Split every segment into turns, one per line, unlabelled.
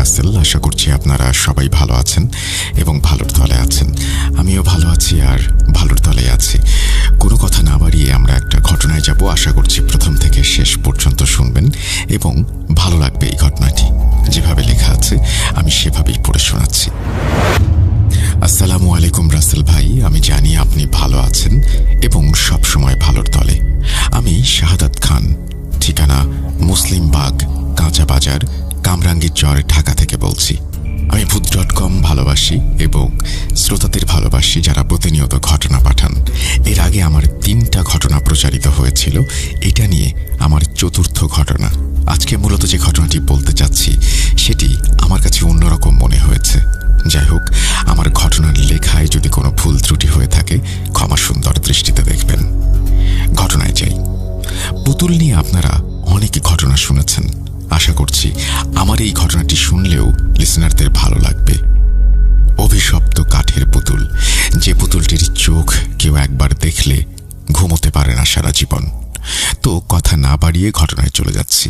রাসেল। আশা করছি আপনারা সবাই ভালো আছেন এবং ভালোর তলে আছেন। আমিও ভালো আছি আর ভালোর তলে আছি। কোনো কথা না বাড়িয়ে আমরা একটা ঘটনায় যাব। আশা করছি প্রথম থেকে শেষ পর্যন্ত শুনবেন এবং ভালো লাগবে। এই ঘটনাটি যেভাবে লেখা আছে আমি সেভাবেই পড়ে শোনাচ্ছি। আসসালামু আলাইকুম রাসেল ভাই, আমি জানি আপনি ভালো আছেন এবং সবসময় ভালোর তলে। আমি শাহাদাত খান, ঠিকানা মুসলিমবাগ, কাঁচা বাজার, কামরাঙ্গীরচর, ঢাকা থেকে বলছি। আমি ভূত.com ভালোবাসি এবং শ্রোতাদের ভালোবাসি যারা প্রতিনিয়ত ঘটনা পাঠান। এর আগে আমার 3টা ঘটনা প্রচারিত হয়েছিল, এটা নিয়ে আমার 4র্থ ঘটনা। আজকে মূলত যে ঘটনাটি বলতে চাচ্ছি সেটি আমার কাছে অন্যরকম মনে হয়েছে। যাই হোক, আমার ঘটনার লেখায় যদি কোনো ভুল ত্রুটি হয়ে থাকে ক্ষমা সুন্দর দৃষ্টিতে দেখবেন। ঘটনায় যাই। পুতুল নিয়ে আপনারা অনেক ঘটনা শুনেছেন। আশা করছি আমার এই ঘটনাটি শুনলেও লিসনারদের ভালো লাগবে। অভিশপ্ত কাঠের পুতুল, যে পুতুলটির চোখ কেউ একবার দেখলে ঘুমোতে পারে না সারা জীবন। তো কথা না বাড়িয়ে ঘটনায় চলে যাচ্ছি।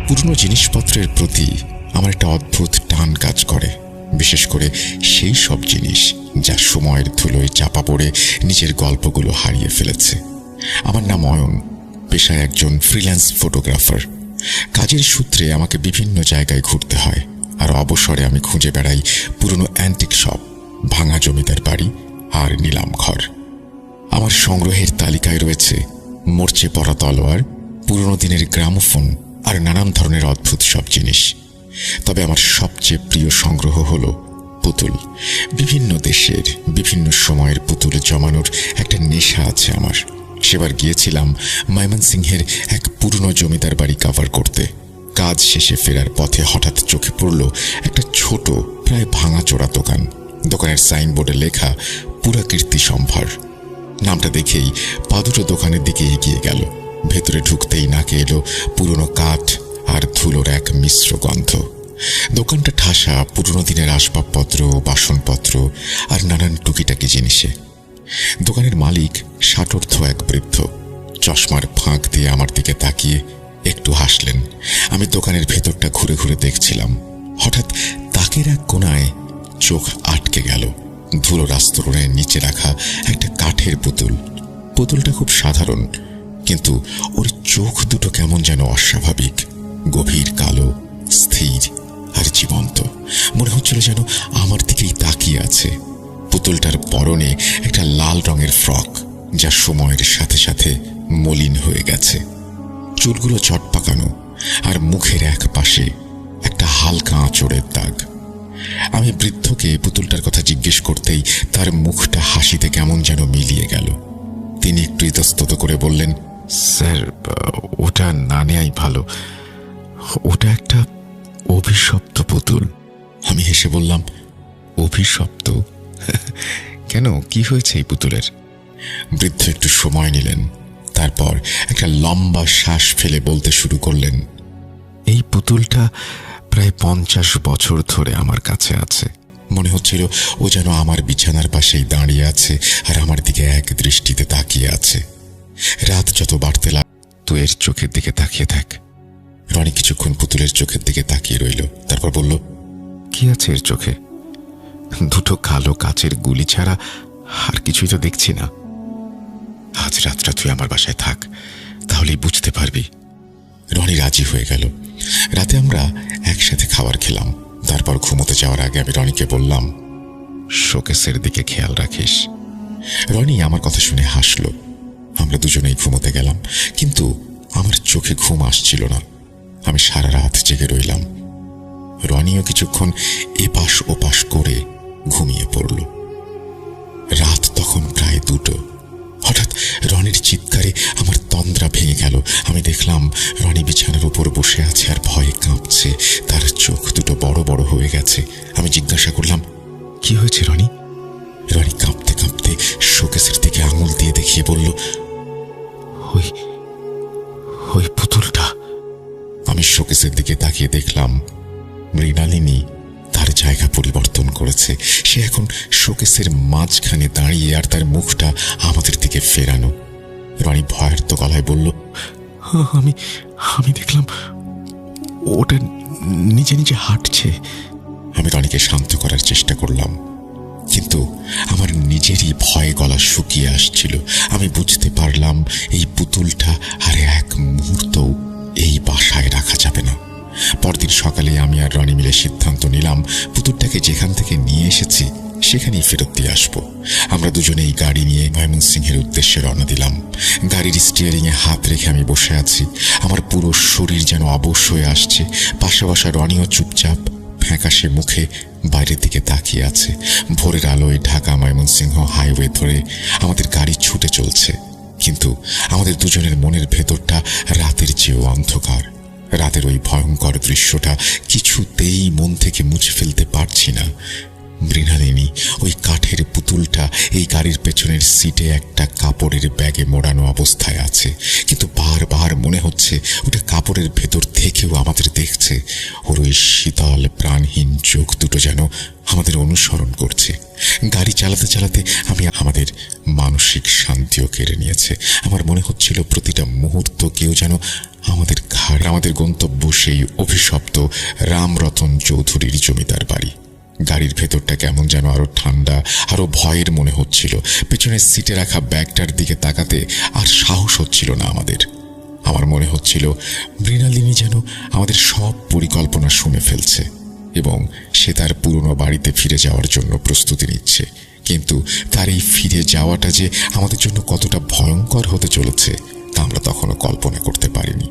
পুরনো জিনিসপত্রের প্রতি আমার একটা অদ্ভুত টান কাজ করে, বিশেষ করে সেই সব জিনিস যা সময়ের ধুলোয় চাপা পড়ে নিজের গল্পগুলো হারিয়ে ফেলেছে। আমার নাম অয়ন, পেশায় একজন ফ্রিল্যান্স ফটোগ্রাফার। কাজের সূত্রে আমাকে বিভিন্ন জায়গায় ঘুরতে হয়, আর অবসরে আমি খুঁজে বেড়াই পুরনো অ্যান্টিক শপ, ভাঙা জমিদার বাড়ি আর নিলাম ঘর। আমার সংগ্রহের তালিকায় রয়েছে মরচে পড়া তলোয়ার, পুরনো দিনের গ্রামোফোন আর নানান ধরনের অদ্ভুত সব জিনিস। তবে আমার সবচেয়ে প্রিয় সংগ্রহ হল পুতুল। বিভিন্ন দেশের বিভিন্ন সময়ের পুতুল জমানোর একটা নেশা আছে আমার। সেবার গিয়েছিলাম ময়মনসিংহের এক পুরনো জমিদার বাড়ি কভার করতে। কাজ শেষে ফেরার পথে হঠাৎ চোখে পড়ল একটা ছোট, প্রায় ভাঙাচোরা দোকান। দোকানের সাইনবোর্ডে লেখা পুরাকীর্তি সম্ভার। নামটা দেখেই পা দুটো দোকানের দিকে এগিয়ে গেল। ভেতরে ঢুকতেই নাকে এলো পুরনো কাঠ আর ধুলোর এক মিশ্র গন্ধ। দোকানটা ঠাসা পুরনো দিনের আসবাবপত্র, বাসনপত্র আর নানান টুকিটাকি জিনিসে। দোকানের মালিক ষাটোর্ধ্ব এক বৃদ্ধ, চশমার ফাঁক দিয়ে আমার দিকে তাকিয়ে একটু হাসলেন। আমি দোকানের ভেতরটা ঘুরে ঘুরে দেখছিলাম। হঠাৎ তাকের এক কোণায় চোখ আটকে গেল ধুলোর আস্তরণের নিচে রাখা একটা কাঠের পুতুল। পুতুলটা খুব সাধারণ, কিন্তু ওর চোখ দুটো কেমন যেন অস্বাভাবিক, গভীর কালো, স্থির আর জীবন্ত। মনে হচ্ছিল যেন আমার দিকেই তাকিয়ে আছে। পুতুলটার পরনে একটা লাল রঙের ফ্রক, যা সময়ের সাথে সাথে মলিন হয়ে গেছে। চুলগুলো চটপাকানো আর মুখের এক পাশে একটা হালকা আঁচড়ের দাগ। আমি বৃদ্ধকে পুতুলটার কথা জিজ্ঞেস করতেই তার মুখটা হাসিতে কেমন যেন মিলিয়ে গেল। তিনি একটু ইতস্তত করে বললেন, স্যার, ওটা না নেয়াই ভালো, ওটা একটা অভিশপ্ত পুতুল। আমি হেসে বললাম, অভিশপ্ত? কেন, কি হয়েছে এই পুতুলের? বৃদ্ধ একটু সময় নিলেন, তারপর একটা লম্বা শ্বাস ফেলে বলতে শুরু করলেন, এই পুতুলটা প্রায় 50 বছর ধরে আমার কাছে আছে। মনে হচ্ছিল ও যেন আমার বিছানার পাশেই দাঁড়িয়ে আছে আর আমার দিকে এক দৃষ্টিতে তাকিয়ে আছে। রাত যত বাড়তে লাগ, তুই এর চোখের দিকে তাকিয়ে থাক। রনি কিছুক্ষণ পুতুলের চোখের দিকে তাকিয়ে রইল, তারপর বলল, কি আছে এর চোখে? দুটো কালো কাচের গুলি ছাড়া আর কিছুই তো দেখছি না। আজ রাতটা তুই আমার বাসায় থাক, তাহলেই বুঝতে পারবি। রনি রাজি হয়ে গেল। রাতে আমরা একসাথে খাবার খেলাম। তারপর ঘুমোতে যাওয়ার আগে আমি রনিকে বললাম, শোকেসের দিকে খেয়াল রাখিস। রনি আমার কথা শুনে হাসল। আমরা দুজনেই ঘুমোতে গেলাম, কিন্তু আমার চোখে ঘুম আসছিল না। আমি সারা রাত জেগে রইলাম। রনিও কিছুক্ষণ এপাশ ওপাশ করে ঘুমিয়ে পড়ল। রাত তখন প্রায় 2টো। হঠাৎ রনির চিৎকারে আমার তন্দ্রা ভেঙে গেল। আমি দেখলাম রনি বিছানার উপর বসে আছে আর ভয়ে কাঁপছে। তার চোখ দুটো বড় বড় হয়ে গেছে। আমি জিজ্ঞাসা করলাম, কি হয়েছে রনি? রনি কাঁপতে কাঁপতে শোকেসের দিকে আঙুল দিয়ে দেখিয়ে বলল, ওই পুতুলটা। আমি শোকেসের দিকে তাকিয়ে দেখলাম মৃণালিনী তার জায়গা পরিবর্তন করেছে। সে এখন শোকেসের মাঝখানে দাঁড়িয়ে আর তার মুখটা আমাদের দিকে ফেরানো। রনি ভয়ার্ত গলায় বলল, আমি আমি দেখলাম ওটা নিজে নিজে হাঁটছে। আমি রনিকে শান্ত করার চেষ্টা করলাম, কিন্তু আমার নিজেরই ভয়ে গলা শুকিয়ে আসছিল। আমি বুঝতে পারলাম এই পুতুলটা আর এক মুহূর্ত এই বাসায় রাখা যাবে না। পরদিন সকালে আমি আর রনি মিলে সিদ্ধান্ত নিলাম পুতুলটাকে যেখান থেকে নিয়ে এসেছি সেখানেই ফেরত দিয়ে আসবো। আমরা দুজনেই গাড়ি নিয়ে ময়মনসিংহের উদ্দেশ্যে রওনা দিলাম। গাড়ির স্টিয়ারিংয়ে হাত রেখে আমি বসে আছি। আমার পুরো শরীর যেন অবশ হয়ে আসছে। পাশে বসা রনিও চুপচাপ ফ্যাকাশে মুখে বাইরের দিকে তাকিয়ে আছে। ভোরের আলোয় ঢাকা ময়মনসিংহ হাইওয়ে ধরে আমাদের গাড়ি ছুটে চলছে, কিন্তু আমাদের দুজনের মনের ভেতরটা রাতের চেয়েও অন্ধকার। রাতের ওই ভয়ঙ্কর দৃশ্যটা কিছুতেই মন থেকে মুছে ফেলতে পারছি না। মৃণালিনী ওই কাঠের পুতুলটা এই গাড়ির পেছনের সিটে একটা কাপড়ের ব্যাগে মোড়ানো অবস্থায় আছে, কিন্তু বারবার মনে হচ্ছে ওটা কাপড়ের ভেতর থেকেও আমাদের দেখছে। ওর ওই শীতল প্রাণহীন চোখ দুটো যেন আমাদের অনুসরণ করছে। গাড়ি চালাতে চালাতে আমি আমাদের মানসিক শান্তিও কেড়ে নিয়েছে। আমার মনে হচ্ছিল প্রতিটা মুহূর্ত কেউ যেন আমাদের ঘাড়, আমাদের গন্তব্য সেই অভিশপ্ত রামরতন চৌধুরীর জমিদার বাড়ি। গাড়ির ভেতরটা কেমন যেন আরো ঠান্ডা, আরো ভয়ের মনে হচ্ছিল। পেছনের সিটে রাখা ব্যাগটার দিকে তাকাতে আর সাহস হচ্ছিল না আমাদের। আমার মনে হচ্ছিল মৃণালিনী যেন আমাদের সব পরিকল্পনা শুনে ফেলছে এবং সে তার পুরনো বাড়িতে ফিরে যাওয়ার জন্য প্রস্তুতি নিচ্ছে। কিন্তু তার এই ফিরে যাওয়াটা যে আমাদের জন্য কতটা ভয়ঙ্কর হতে চলেছে তা আমরা তখনও কল্পনা করতে পারিনি।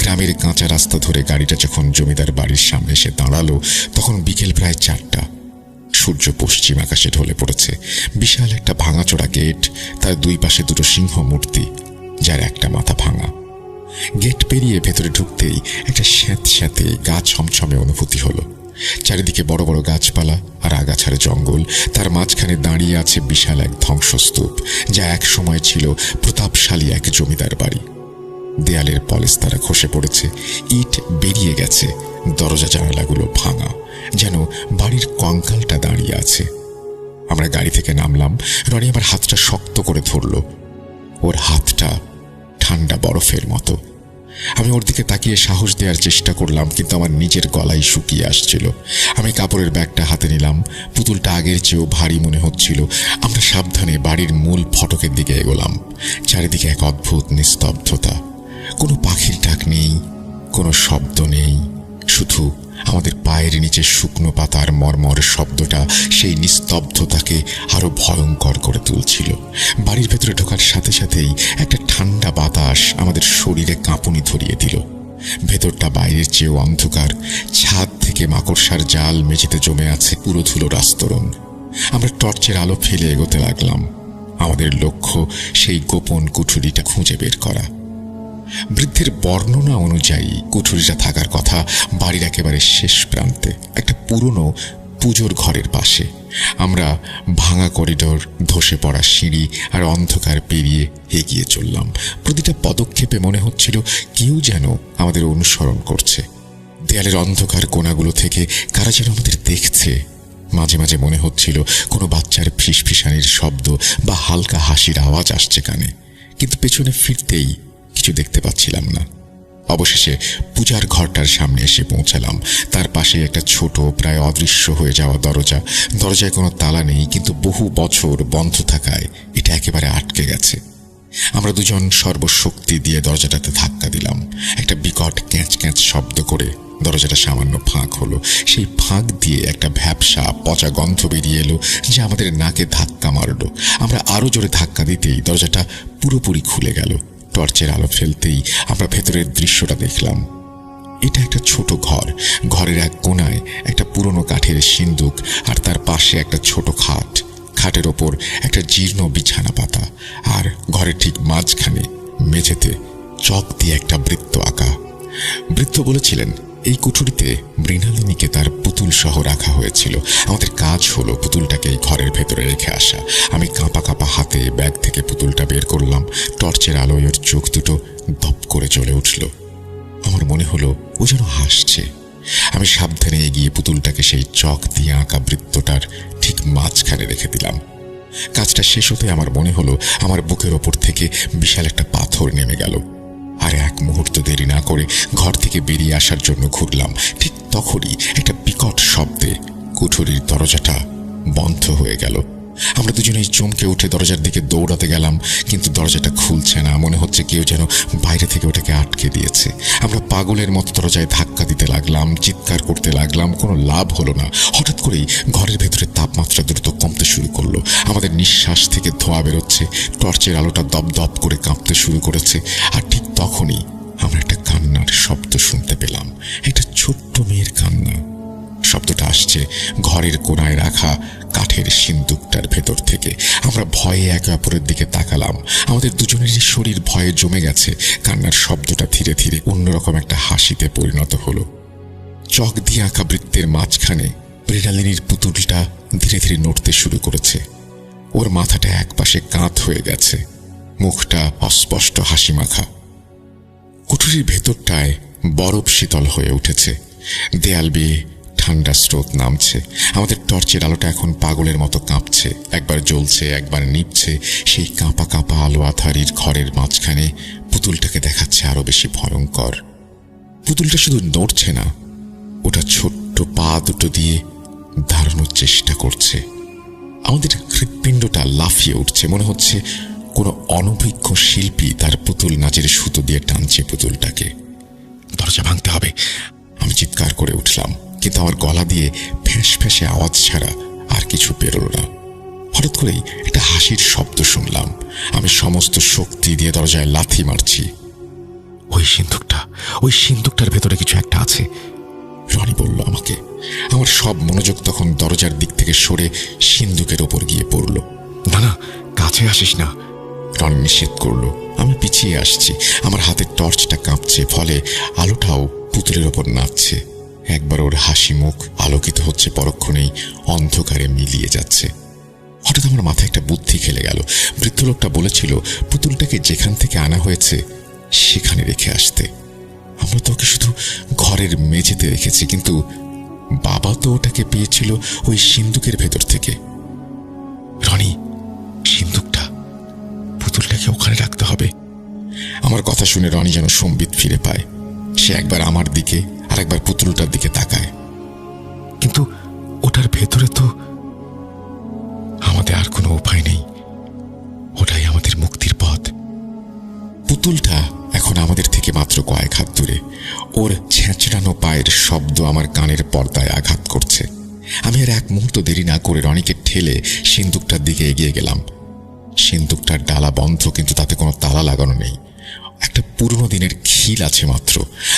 গ্রামের কাঁচা রাস্তা ধরে গাড়িটা যখন জমিদার বাড়ির সামনে এসে দাঁড়ালো তখন বিকেল প্রায় 4টা। সূর্য পশ্চিম আকাশে ঢলে পড়েছে। বিশাল একটা ভাঙাচোরা গেট, তার দুই পাশে দুটো সিংহ মূর্তি, যার একটা মাথা ভাঙা। গেট পেরিয়ে ভেতরে ঢুকতেই একটা স্যাঁতস্যাঁতে গা ছমছমে অনুভূতি হলো। চারিদিকে বড় বড় গাছপালা আর আগাছার জঙ্গল। তার মাঝখানে দাঁড়িয়ে আছে বিশাল এক ধ্বংসস্তূপ, যা এক সময় ছিল প্রতাপশালী এক জমিদার বাড়ি। দেয়ালের পলেস্তারা খসে পড়েছে, ইট বেরিয়ে গেছে, দরজা জানালাগুলো ভাঙা, যেন বাড়ির কঙ্কালটা দাঁড়িয়ে আছে। আমরা গাড়ি থেকে নামলাম। রনি আমার হাতটা শক্ত করে ধরল। ওর হাতটা ঠান্ডা বরফের মতো। আমি ওর দিকে তাকিয়ে সাহস দেওয়ার চেষ্টা করলাম, কিন্তু আমার নিজের গলাই শুকিয়ে আসছিল। আমি কাপড়ের ব্যাগটা হাতে নিলাম। পুতুলটা আগের চেয়েও ভারী মনে হচ্ছিল। আমরা সাবধানে বাড়ির মূল ফটকের দিকে এগোলাম। চারিদিকে এক অদ্ভুত নিস্তব্ধতা। কোনো পাখির ডাক নেই, কোনো শব্দ নেই, শুধু আমাদের পায়ের নিচে শুকনো পাতার মর্মর শব্দটা সেই নিস্তব্ধতাকে আরো ভয়ঙ্কর করে তুলছিল। বাড়ির ভেতরে ঢোকার সাথে সাথেই একটা ঠান্ডা বাতাস আমাদের শরীরে কাঁপুনি ধরিয়ে দিল। ভেতরটা বাইরের চেয়েও অন্ধকার। ছাদ থেকে মাকড়সার জাল মেঝেতে জমে আছে পুরো ধুলোর আস্তরণ। আমরা টর্চের আলো ফেলে এগোতে লাগলাম। আমাদের লক্ষ্য সেই গোপন কুঠুরিটা খুঁজে বের করা। বৃদ্ধের বর্ণনা অনুযায়ী কুঠুরিটা থাকার কথা বাড়ির একেবারে শেষ প্রান্তে, একটা পুরনো পুজোর ঘরের পাশে। আমরা ভাঙা করিডোর, ধসে পড়া সিঁড়ি আর অন্ধকার পেরিয়ে এগিয়ে চললাম। প্রতিটা পদক্ষেপে মনে হচ্ছিল কেউ যেন আমাদের অনুসরণ করছে। দেয়ালের অন্ধকার কোণাগুলো থেকে কারা যেন আমাদের দেখছে। মাঝে মাঝে মনে হচ্ছিল কোনো বাচ্চার ফিসফিসানির শব্দ বা হালকা হাসির আওয়াজ আসছে কানে, কিন্তু পেছনে ফিরতেই কিছু দেখতে পাচ্ছিলাম না। অবশেষে পূজার ঘরটার সামনে এসে পৌঁছালাম। তার পাশে একটা ছোট, প্রায় অদৃশ্য হয়ে যাওয়া দরজা। দরজায় কোনো তালা নেই, কিন্তু বহু বছর বন্ধ থাকায় এটা একেবারে আটকে গেছে। আমরা দুজন সর্বশক্তি দিয়ে দরজাটাতে ধাক্কা দিলাম। একটা বিকট ক্যাঁচ ক্যাঁচ শব্দ করে দরজাটা সামান্য ফাঁক হলো। সেই ফাঁক দিয়ে একটা ভ্যাপসা পচা গন্ধ বেরিয়ে এলো, যা আমাদের নাকে ধাক্কা মারলো। আমরা আরো জোরে ধাক্কা দিতেই দরজাটা পুরোপুরি খুলে গেল। টর্চের আলো ফেলতেই আমরা ভেতরের দৃশ্যটা দেখলাম। এটা একটা ছোট ঘর। ঘরের এক কোণায় একটা পুরনো কাঠের সিন্দুক, আর তার পাশে একটা ছোট খাট। খাটের ওপর একটা জীর্ণ বিছানা পাতা, আর ঘরের ঠিক মাঝখানে মেঝেতে চক দিয়ে একটা বৃত্ত আঁকা। বৃত্ত বলেছিলেন এই কুঠুরিতে মৃণালিনীকে তার পুতুল সহ রাখা হয়েছিল। আমাদের কাজ হলো পুতুলটাকে এই ঘরের ভেতরে রেখে আসা। আমি কাঁপা কাঁপা হাতে ব্যাগ থেকে পুতুলটা বের করলাম। টর্চের আলোয় ওর চোখ দুটো দপ করে জ্বলে উঠল। আমার মনে হলো ও যেন হাসছে। আমি সাবধানে এগিয়ে পুতুলটাকে সেই চক দিয়ে আঁকা বৃত্তটার ঠিক মাঝখানে রেখে দিলাম। কাজটা শেষ হতে আমার মনে হলো আমার বুকের ওপর থেকে বিশাল একটা পাথর নেমে গেল। আর এক মুহূর্ত দেরি না করে ঘর থেকে বেরিয়ে আসার জন্য ঘুরলাম। ঠিক তখনই একটা বিকট শব্দে কুঠুরির দরজাটা বন্ধ হয়ে গেল। আমরা দুজনেই চমকে উঠে দরজার দিকে দৌড়াতে গেলাম, কিন্তু দরজাটা খুলছে না। মনে হচ্ছে কেউ যেন বাইরে থেকে ওটাকে আটকে দিয়েছে। আমরা পাগলের মতো দরজায় ধাক্কা দিতে লাগলাম, চিৎকার করতে লাগলাম, কোনো লাভ হলো না। হঠাৎ করেই ঘরের ভেতরে তাপমাত্রা দ্রুত কমতে শুরু করলো। আমাদের নিঃশ্বাস থেকে ধোঁয়া বেরোচ্ছে, টর্চের আলোটা দপদপ করে কাঁপতে শুরু করেছে। আর ঠিক তখনই আমরা একটা কান্নার শব্দ শুনতে পেলাম, একটা ছোট্ট মেয়ের কান্না। শব্দটা আসছে ঘরের কোণায় রাখা কাঠের সিন্দুকটার ভেতর থেকে। আমরা ভয়ে একে অপরের দিকে তাকালাম। আমাদের দুজনেরই শরীর ভয়ে জমে গেছে। কান্নার শব্দটা ধীরে ধীরে অন্যরকম একটা হাসিতে পরিণত হলো। চক দিয়ে আঁকা বৃত্তের মাঝখানে মৃণালিনীর পুতুলটা ধীরে ধীরে নড়তে শুরু করেছে। ওর মাথাটা একপাশে কাঁধ হয়ে গেছে, মুখটা অস্পষ্ট হাসি মাখা। কুঠুরির ভেতরটায় বরফ শীতল হয়ে উঠেছে। দেয়াল বেয়ে ঠান্ডা স্রোত নামছে। আমাদের টর্চের আলোটা এখন পাগলের মতো কাঁপছে, একবার জ্বলছে একবার নিভছে। সেই কাঁপা কাঁপা আলো আধারির ঘরের মাঝখানে পুতুলটাকে দেখাচ্ছে আরো বেশি ভয়ঙ্কর। পুতুলটা শুধু নড়ছে না, ওটা ছোট্ট পা দুটো দিয়ে দাঁড়ানোর চেষ্টা করছে। আমাদের হৃৎপিণ্ডটা লাফিয়ে উঠছে। মনে হচ্ছে কোনো অনভিজ্ঞ শিল্পী তার পুতুল নাচের সুতো দিয়ে টানছে পুতুলটাকে। দরজা ভাঙতে হবে, আমি চিৎকার করে উঠলাম, কিন্তু আমার গলা দিয়ে ফ্যাঁস ফ্যাঁসে আওয়াজ ছাড়া আর কিছু বেরোল না। হঠাৎ করেই একটা হাসির শব্দ শুনলাম। আমি সমস্ত শক্তি দিয়ে দরজায় লাথি মারছি। ওই সিন্দুকটার ভেতরে কিছু একটা আছে, রনি বলল আমাকে। আমার সব মনোযোগ তখন দরজার দিক থেকে সরে সিন্দুকের ওপর গিয়ে পড়ল। না, কাছে আসিস না, রনি নিষেধ করলো। আমি পিছিয়ে আসছি। আমার হাতের টর্চটা কাঁপছে, ফলে আলোটাও পুতুলের ওপর নাচছে। একবার ওর হাসি মুখ আলোকিত হচ্ছে, পরক্ষণেই অন্ধকারে মিলিয়ে যাচ্ছে। হঠাৎ আমার মাথায় একটা বুদ্ধি খেলে গেল। বৃদ্ধ লোকটা বলেছিল পুতুলটাকে যেখান থেকে আনা হয়েছে সেখানে রেখে আসতে। আমরা তো ওকে শুধু ঘরের মেঝেতে রেখেছি, কিন্তু বাবা তো ওটাকে পেয়েছিল ওই সিন্দুকের ভেতর থেকে। রনি, সিন্দুকটা, পুতুলটাকে ওখানে রাখতে হবে। আমার কথা শুনে রনি যেন সম্বিত ফিরে পায়। সে একবার আমার দিকে আর একবার পুতুলটার দিকে তাকায়। কিন্তু ওটার ভেতরে তো আমাদের আর কোনো উপায় নেই, ওটাই আমাদের মুক্তির পথ। পুতুলটা এখন আমাদের থেকে মাত্র কয়েক হাত দূরে। ওর ছেঁচড়ানো পায়ের শব্দ আমার কানের পর্দায় আঘাত করছে। আমি আর এক মুহূর্ত দেরি না করে রনিকে ঠেলে সিন্দুকটার দিকে এগিয়ে গেলাম। সিন্দুকটার ডালা বন্ধ, কিন্তু তাতে কোনো তালা লাগানো নেই। একটা পুরনো দিনের খিল আছে মাত্র।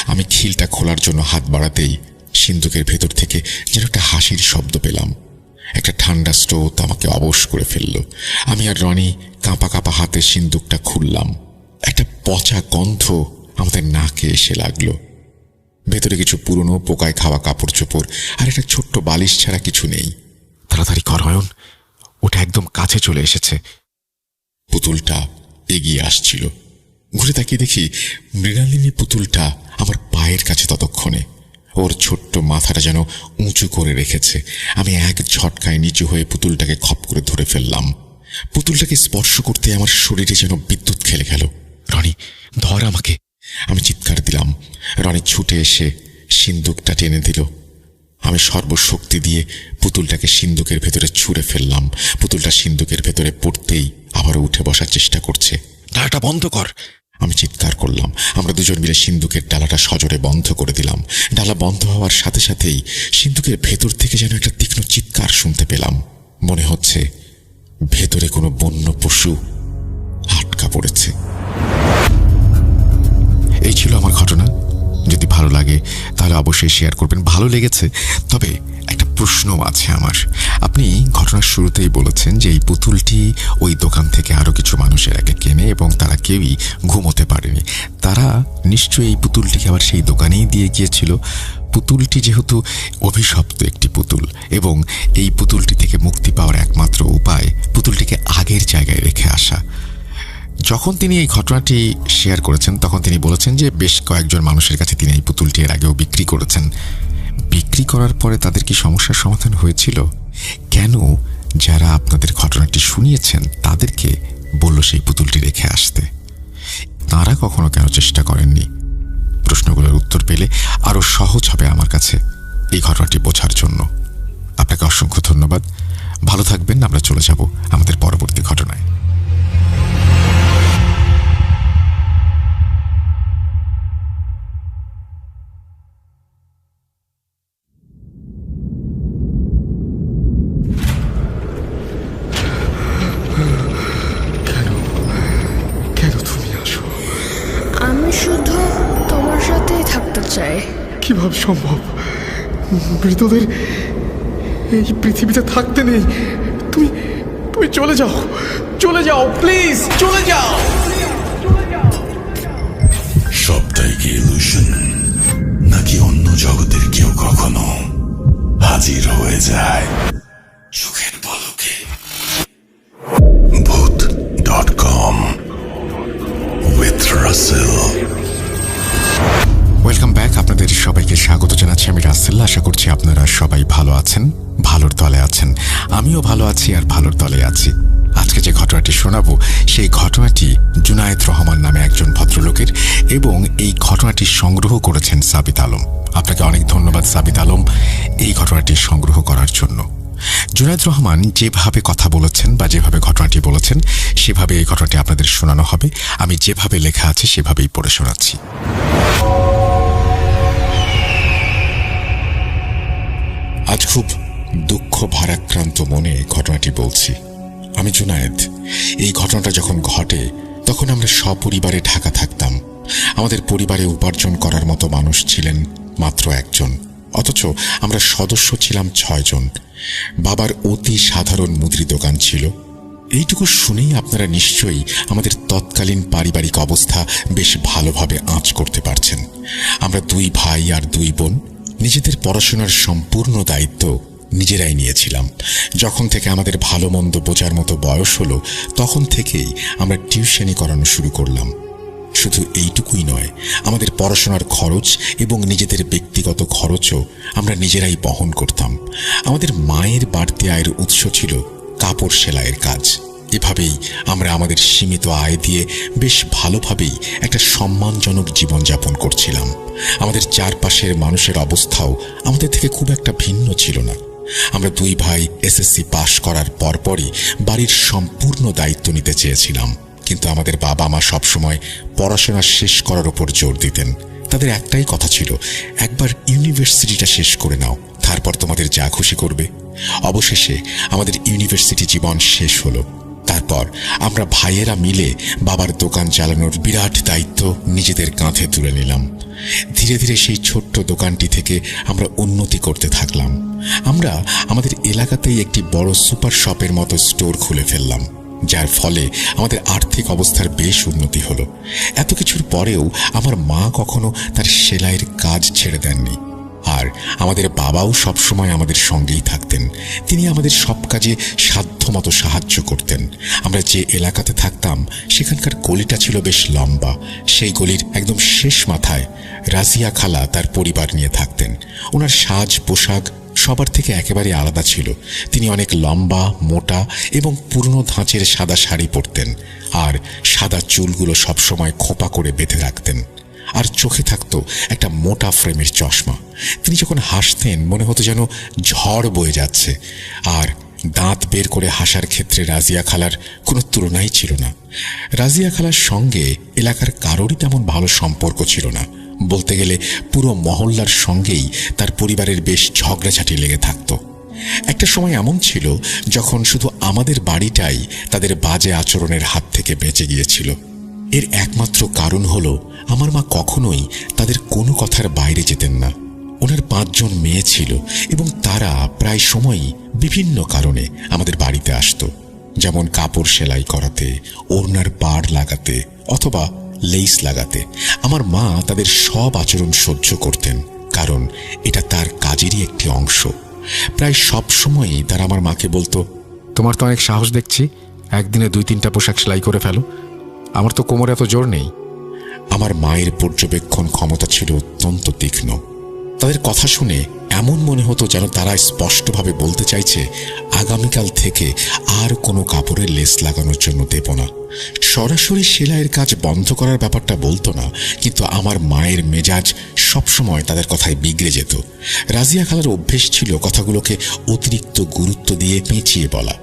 আমি খিলটা খোলার জন্য হাত বাড়াতেই সিন্দুকের ভেতর থেকে যেন একটা হাসির শব্দ পেলাম। একটা ঠান্ডা স্রোত আমাকে অবশ করে ফেলল। আমি আর রনি কাঁপা কাঁপা হাতে সিন্দুকটা খুললাম। একটা পচা গন্ধ আমাদের নাকে এসে লাগলো। ভেতরে কিছু পুরনো পোকায় খাওয়া কাপড় চোপড় আর একটা ছোট্ট বালিশ ছাড়া কিছু নেই। তাড়াতাড়ি কর অয়ন, ওটা একদম কাছে চলে এসেছে। পুতুলটা এগিয়ে আসছিল। ঘুরে তাকিয়ে দেখি মৃণালিনী পুতুলটা আমার পায়ের কাছে। ততক্ষণে ওর ছোট্ট মাথাটা যেন উঁচু করে রেখেছে। আমি এক ঝটকায় নিচু হয়ে পুতুলটাকে খপ করে ধরে ফেললাম। পুতুলটাকে স্পর্শ করতে আমার শরীরে যেন বিদ্যুৎ খেলে গেল। রনি, ধর আমাকে, আমি চিৎকার দিলাম। রনি ছুটে এসে সিন্দুকটা টেনে দিল। আমি সর্বশক্তি দিয়ে পুতুলটাকে সিন্দুকের ভেতরে ছুঁড়ে ফেললাম। পুতুলটা সিন্দুকের ভেতরে পড়তেই আবারও উঠে বসার চেষ্টা করছে। ডালাটা বন্ধ কর, আমি চিৎকার করলাম। আমরা দুজন মিলে সিন্দুকের ডালাটা সজোরে বন্ধ করে দিলাম। ডালা বন্ধ হওয়ার সাথে সাথেই সিন্দুকের ভেতর থেকে যেন একটা তীক্ষ্ণ চিৎকার শুনতে পেলাম। মনে হচ্ছে ভেতরে কোনো বন্য পশু আটকা পড়েছে। এই ছিল আমার ঘটনা। যদি ভালো লাগে তাহলে অবশ্যই শেয়ার করবেন। ভালো লেগেছে, তবে একটা প্রশ্ন আছে আমার। আপনি ঘটনার শুরুতেই বলেছেন যে এই পুতুলটি ওই দোকান থেকে আরো কিছু মানুষের আগে কেনে এবং তারা কেউই ঘুমোতে পারেনি। তারা নিশ্চয়ই এই পুতুলটিকে আবার সেই দোকানেই দিয়ে গিয়েছিল। পুতুলটি যেহেতু অভিশপ্ত একটি পুতুল এবং এই পুতুলটি থেকে মুক্তি পাওয়ার একমাত্র উপায় পুতুলটিকে আগের জায়গায় রেখে আসা। যখন তিনি এই ঘটনাটি শেয়ার করেছেন তখন তিনি বলেছেন যে বেশ কয়েকজন মানুষের কাছে তিনি এই পুতুলটি এর আগেও বিক্রি করেছেন। বিক্রি করার পরে তাদের কি সমস্যার সমাধান হয়েছিল? কেন যারা আপনাদের ঘটনাটি শুনিয়েছেন তাদেরকে বলল সেই পুতুলটি রেখে আসতে? তাঁরা কখনো কেন চেষ্টা করেননি? প্রশ্নগুলোর উত্তর পেলে আরো সহজ হবে আমার কাছে এই ঘটনাটি বোঝার জন্য। আপনাকে অসংখ্য ধন্যবাদ। ভালো থাকবেন। আমরা চলে যাব আমাদের পরবর্তী ঘটনায়।
কেন তুমি আসো?
আমি শুধু তোমার সাথেই থাকতে চাই।
কিভাবে সম্ভব? মৃতদের এই পৃথিবীতে থাকতে নেই। তুমি তুমি চলে যাও, চলে যাও, প্লিজ চলে যাও।
সবটাই কি ইলুশন, নাকি অন্য জগতের কেউ কখনো হাজির হয়ে যায় চোখের পলকে? ভূত.com with রাসেল।
Welcome back. আপনাদের সবাইকে স্বাগত জানাচ্ছি। আমি রাসেল। আশা করছি আপনারা সবাই ভালো আছেন, ভালোর দলে আছেন। আমিও ভালো আছি আর ভালোর দলে আছি। আজকে যে ঘটনাটি শোনাবো সেই ঘটনাটি জুনায়েদ রহমান নামে একজন ভদ্রলোকের, এবং এই ঘটনাটি সংগ্রহ করেছেন সাবিত আলম। আপনাকে অনেক ধন্যবাদ সাবিত আলম এই ঘটনাটি সংগ্রহ করার জন্য। জুনায়েদ রহমান যেভাবে কথা বলেছেন বা যেভাবে ঘটনাটি বলেছেন সেভাবে এই ঘটনাটি আপনাদের শোনানো হবে। আমি যেভাবে লেখা আছে সেভাবেই পড়ে শোনাচ্ছি। আজ খুব দুঃখ ভারাক্রান্ত মনে ঘটনাটি বলছি। আমি জুনায়েদ। এই ঘটনাটা যখন ঘটে তখন আমরা সপরিবারে ঢাকা থাকতাম। আমাদের পরিবারে উপার্জন করার মতো মানুষ ছিলেন মাত্র একজন, অথচ আমরা সদস্য ছিলাম 6 জন। বাবার অতি সাধারণ মুদি দোকান ছিল। এইটুকু শুনেই আপনারা নিশ্চয়ই আমাদের তৎকালীন পারিবারিক অবস্থা বেশ ভালোভাবে আঁচ করতে পারছেন। আমরা 2 ভাই আর 2 বোন। নিজেদের পড়াশোনার সম্পূর্ণ দায়িত্ব নিজেরাই নিয়েছিলাম। যখন থেকে আমাদের ভালো মন্দ বোঝার মতো বয়স হলো তখন থেকেই আমরা টিউশনি করানো শুরু করলাম। শুধু এইটুকুই নয়, আমাদের পড়াশোনার খরচ এবং নিজেদের ব্যক্তিগত খরচও আমরা নিজেরাই বহন করতাম। আমাদের মায়ের বাড়তি আয়ের উৎস ছিল কাপড় সেলাইয়ের কাজ। এভাবেই আমরা আমাদের সীমিত আয় দিয়ে বেশ ভালোভাবেই একটা সম্মানজনক জীবনযাপন করছিলাম। আমাদের চারপাশের মানুষের অবস্থাও আমাদের থেকে খুব একটা ভিন্ন ছিল না। আমরা 2 ভাই এসএসসি পাশ করার পরপরই বাড়ির সম্পূর্ণ দায়িত্ব নিতে চেয়েছিলাম, কিন্তু আমাদের বাবা মা সবসময় পড়াশোনা শেষ করার উপর জোর দিতেন। তাদের একটাই কথা ছিল, একবার ইউনিভার্সিটিটা শেষ করে নাও, তারপর তোমাদের যা খুশি করবে। অবশেষে আমাদের ইউনিভার্সিটি জীবন শেষ হলো। তারপর আমরা ভাইয়েরা মিলে বাবার দোকান চালানোর বিরাট দায়িত্ব নিজেদের কাঁধে তুলে নিলাম। ধীরে ধীরে সেই ছোট্ট দোকানটি থেকে আমরা উন্নতি করতে থাকলাম। আমরা আমাদের এলাকাতেই একটি বড় সুপার শপের মতো স্টোর খুলে ফেললাম, যার ফলে আমাদের আর্থিক অবস্থার বেশ উন্নতি হলো। এত কিছুর পরেও আমার মা কখনো তার সেলাইয়ের কাজ ছেড়ে দেননি, আর আমাদের বাবাও সবসময় আমাদের সঙ্গেই থাকতেন। তিনি আমাদের সব কাজে সাধ্যমতো সাহায্য করতেন। আমরা যে এলাকাতে থাকতাম সেখানকার গলিটা ছিল বেশ লম্বা। সেই গলির একদম শেষ মাথায় রাজিয়া খালা তার পরিবার নিয়ে থাকতেন। ওনার সাজ পোশাক সবার থেকে একেবারে আলাদা ছিল। তিনি অনেক লম্বা, মোটা এবং পুরনো ধাঁচের সাদা শাড়ি পরতেন, আর সাদা চুলগুলো সবসময় খোপা করে বেঁধে রাখতেন, আর চোখে থাকতো একটা মোটা ফ্রেমের চশমা। তিনি যখন হাসতেন মনে হতো যেন ঝড় বয়ে যাচ্ছে, আর দাঁত বের করে হাসার ক্ষেত্রে রাজিয়া খালার কোনো তুলনাই ছিল না। রাজিয়া খালার সঙ্গে এলাকার কারোরই তেমন ভালো সম্পর্ক ছিল না। বলতে গেলে পুরো মহল্লার সঙ্গেই তার পরিবারের বেশ ঝগড়াঝাটি লেগে থাকতো। একটা সময় এমন ছিল যখন শুধু আমাদের বাড়িটাই তাদের বাজে আচরণের হাত থেকে বেঁচে গিয়েছিল। এর একমাত্র কারণ হলো আমার মা কখনোই তাদের কোনো কথার বাইরে যেতেন না। ওনার 5 জন মেয়ে ছিল এবং তারা প্রায় সময়ই বিভিন্ন কারণে আমাদের বাড়িতে আসতো, যেমন কাপড় সেলাই করাতে, ওড়নার পাড় লাগাতে অথবা লেস লাগাতে। আমার মা তাদের সব আচরণ সহ্য করতেন, কারণ এটা তার কাজেরই একটি অংশ। প্রায় সব সময়ই তারা আমার মাকে বলতো,
তোমার তো অনেক সাহস দেখছি, একদিনে 2-3টা পোশাক সেলাই করে ফেলো, আমার তো কোমরে এত জোর নেই।
আমার মায়ের পর্যবেক্ষণ ক্ষমতা ছিল অত্যন্ত তীক্ষ্ণ। তাদের কথা শুনে এমন মনে হতো যেন তারা স্পষ্টভাবে বলতে চাইছে, আগামীকাল থেকে আর কোনো কাপড়ের লেস লাগানোর জন্য দেব না। সরাসরি সেলাইয়ের কাজ বন্ধ করার ব্যাপারটা বলতো না, কিন্তু আমার মায়ের মেজাজ সবসময় তাদের কথায় বিগড়ে যেত। রাজিয়া খালার অভ্যেস ছিল কথাগুলোকে অতিরিক্ত গুরুত্ব দিয়ে পেঁচিয়ে বলা।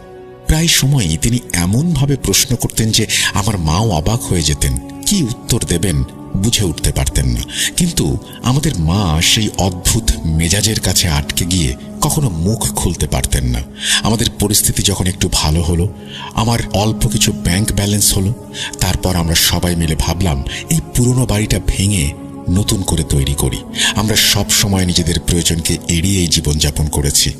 প্রায় সময়ই তিনি এমনভাবে প্রশ্ন করতেন যে আমার মাও অবাক হয়ে যেতেন, কি উত্তর দেবেন বুঝে উঠতে পারতেন না। কিন্তু আমাদের মা সেই অদ্ভুত মেজাজের কাছে আটকে গিয়ে কখনো মুখ খুলতে পারতেন না। আমাদের পরিস্থিতি যখন একটু ভালো হলো, আমার অল্প কিছু ব্যাংক ব্যালেন্স হলো, তারপর আমরা সবাই মিলে ভাবলাম এই পুরনো বাড়িটা ভেঙে নতুন করে তৈরি করি। আমরা সব সময় নিজেদের প্রয়োজনকে এড়িয়েই জীবনযাপন করেছি।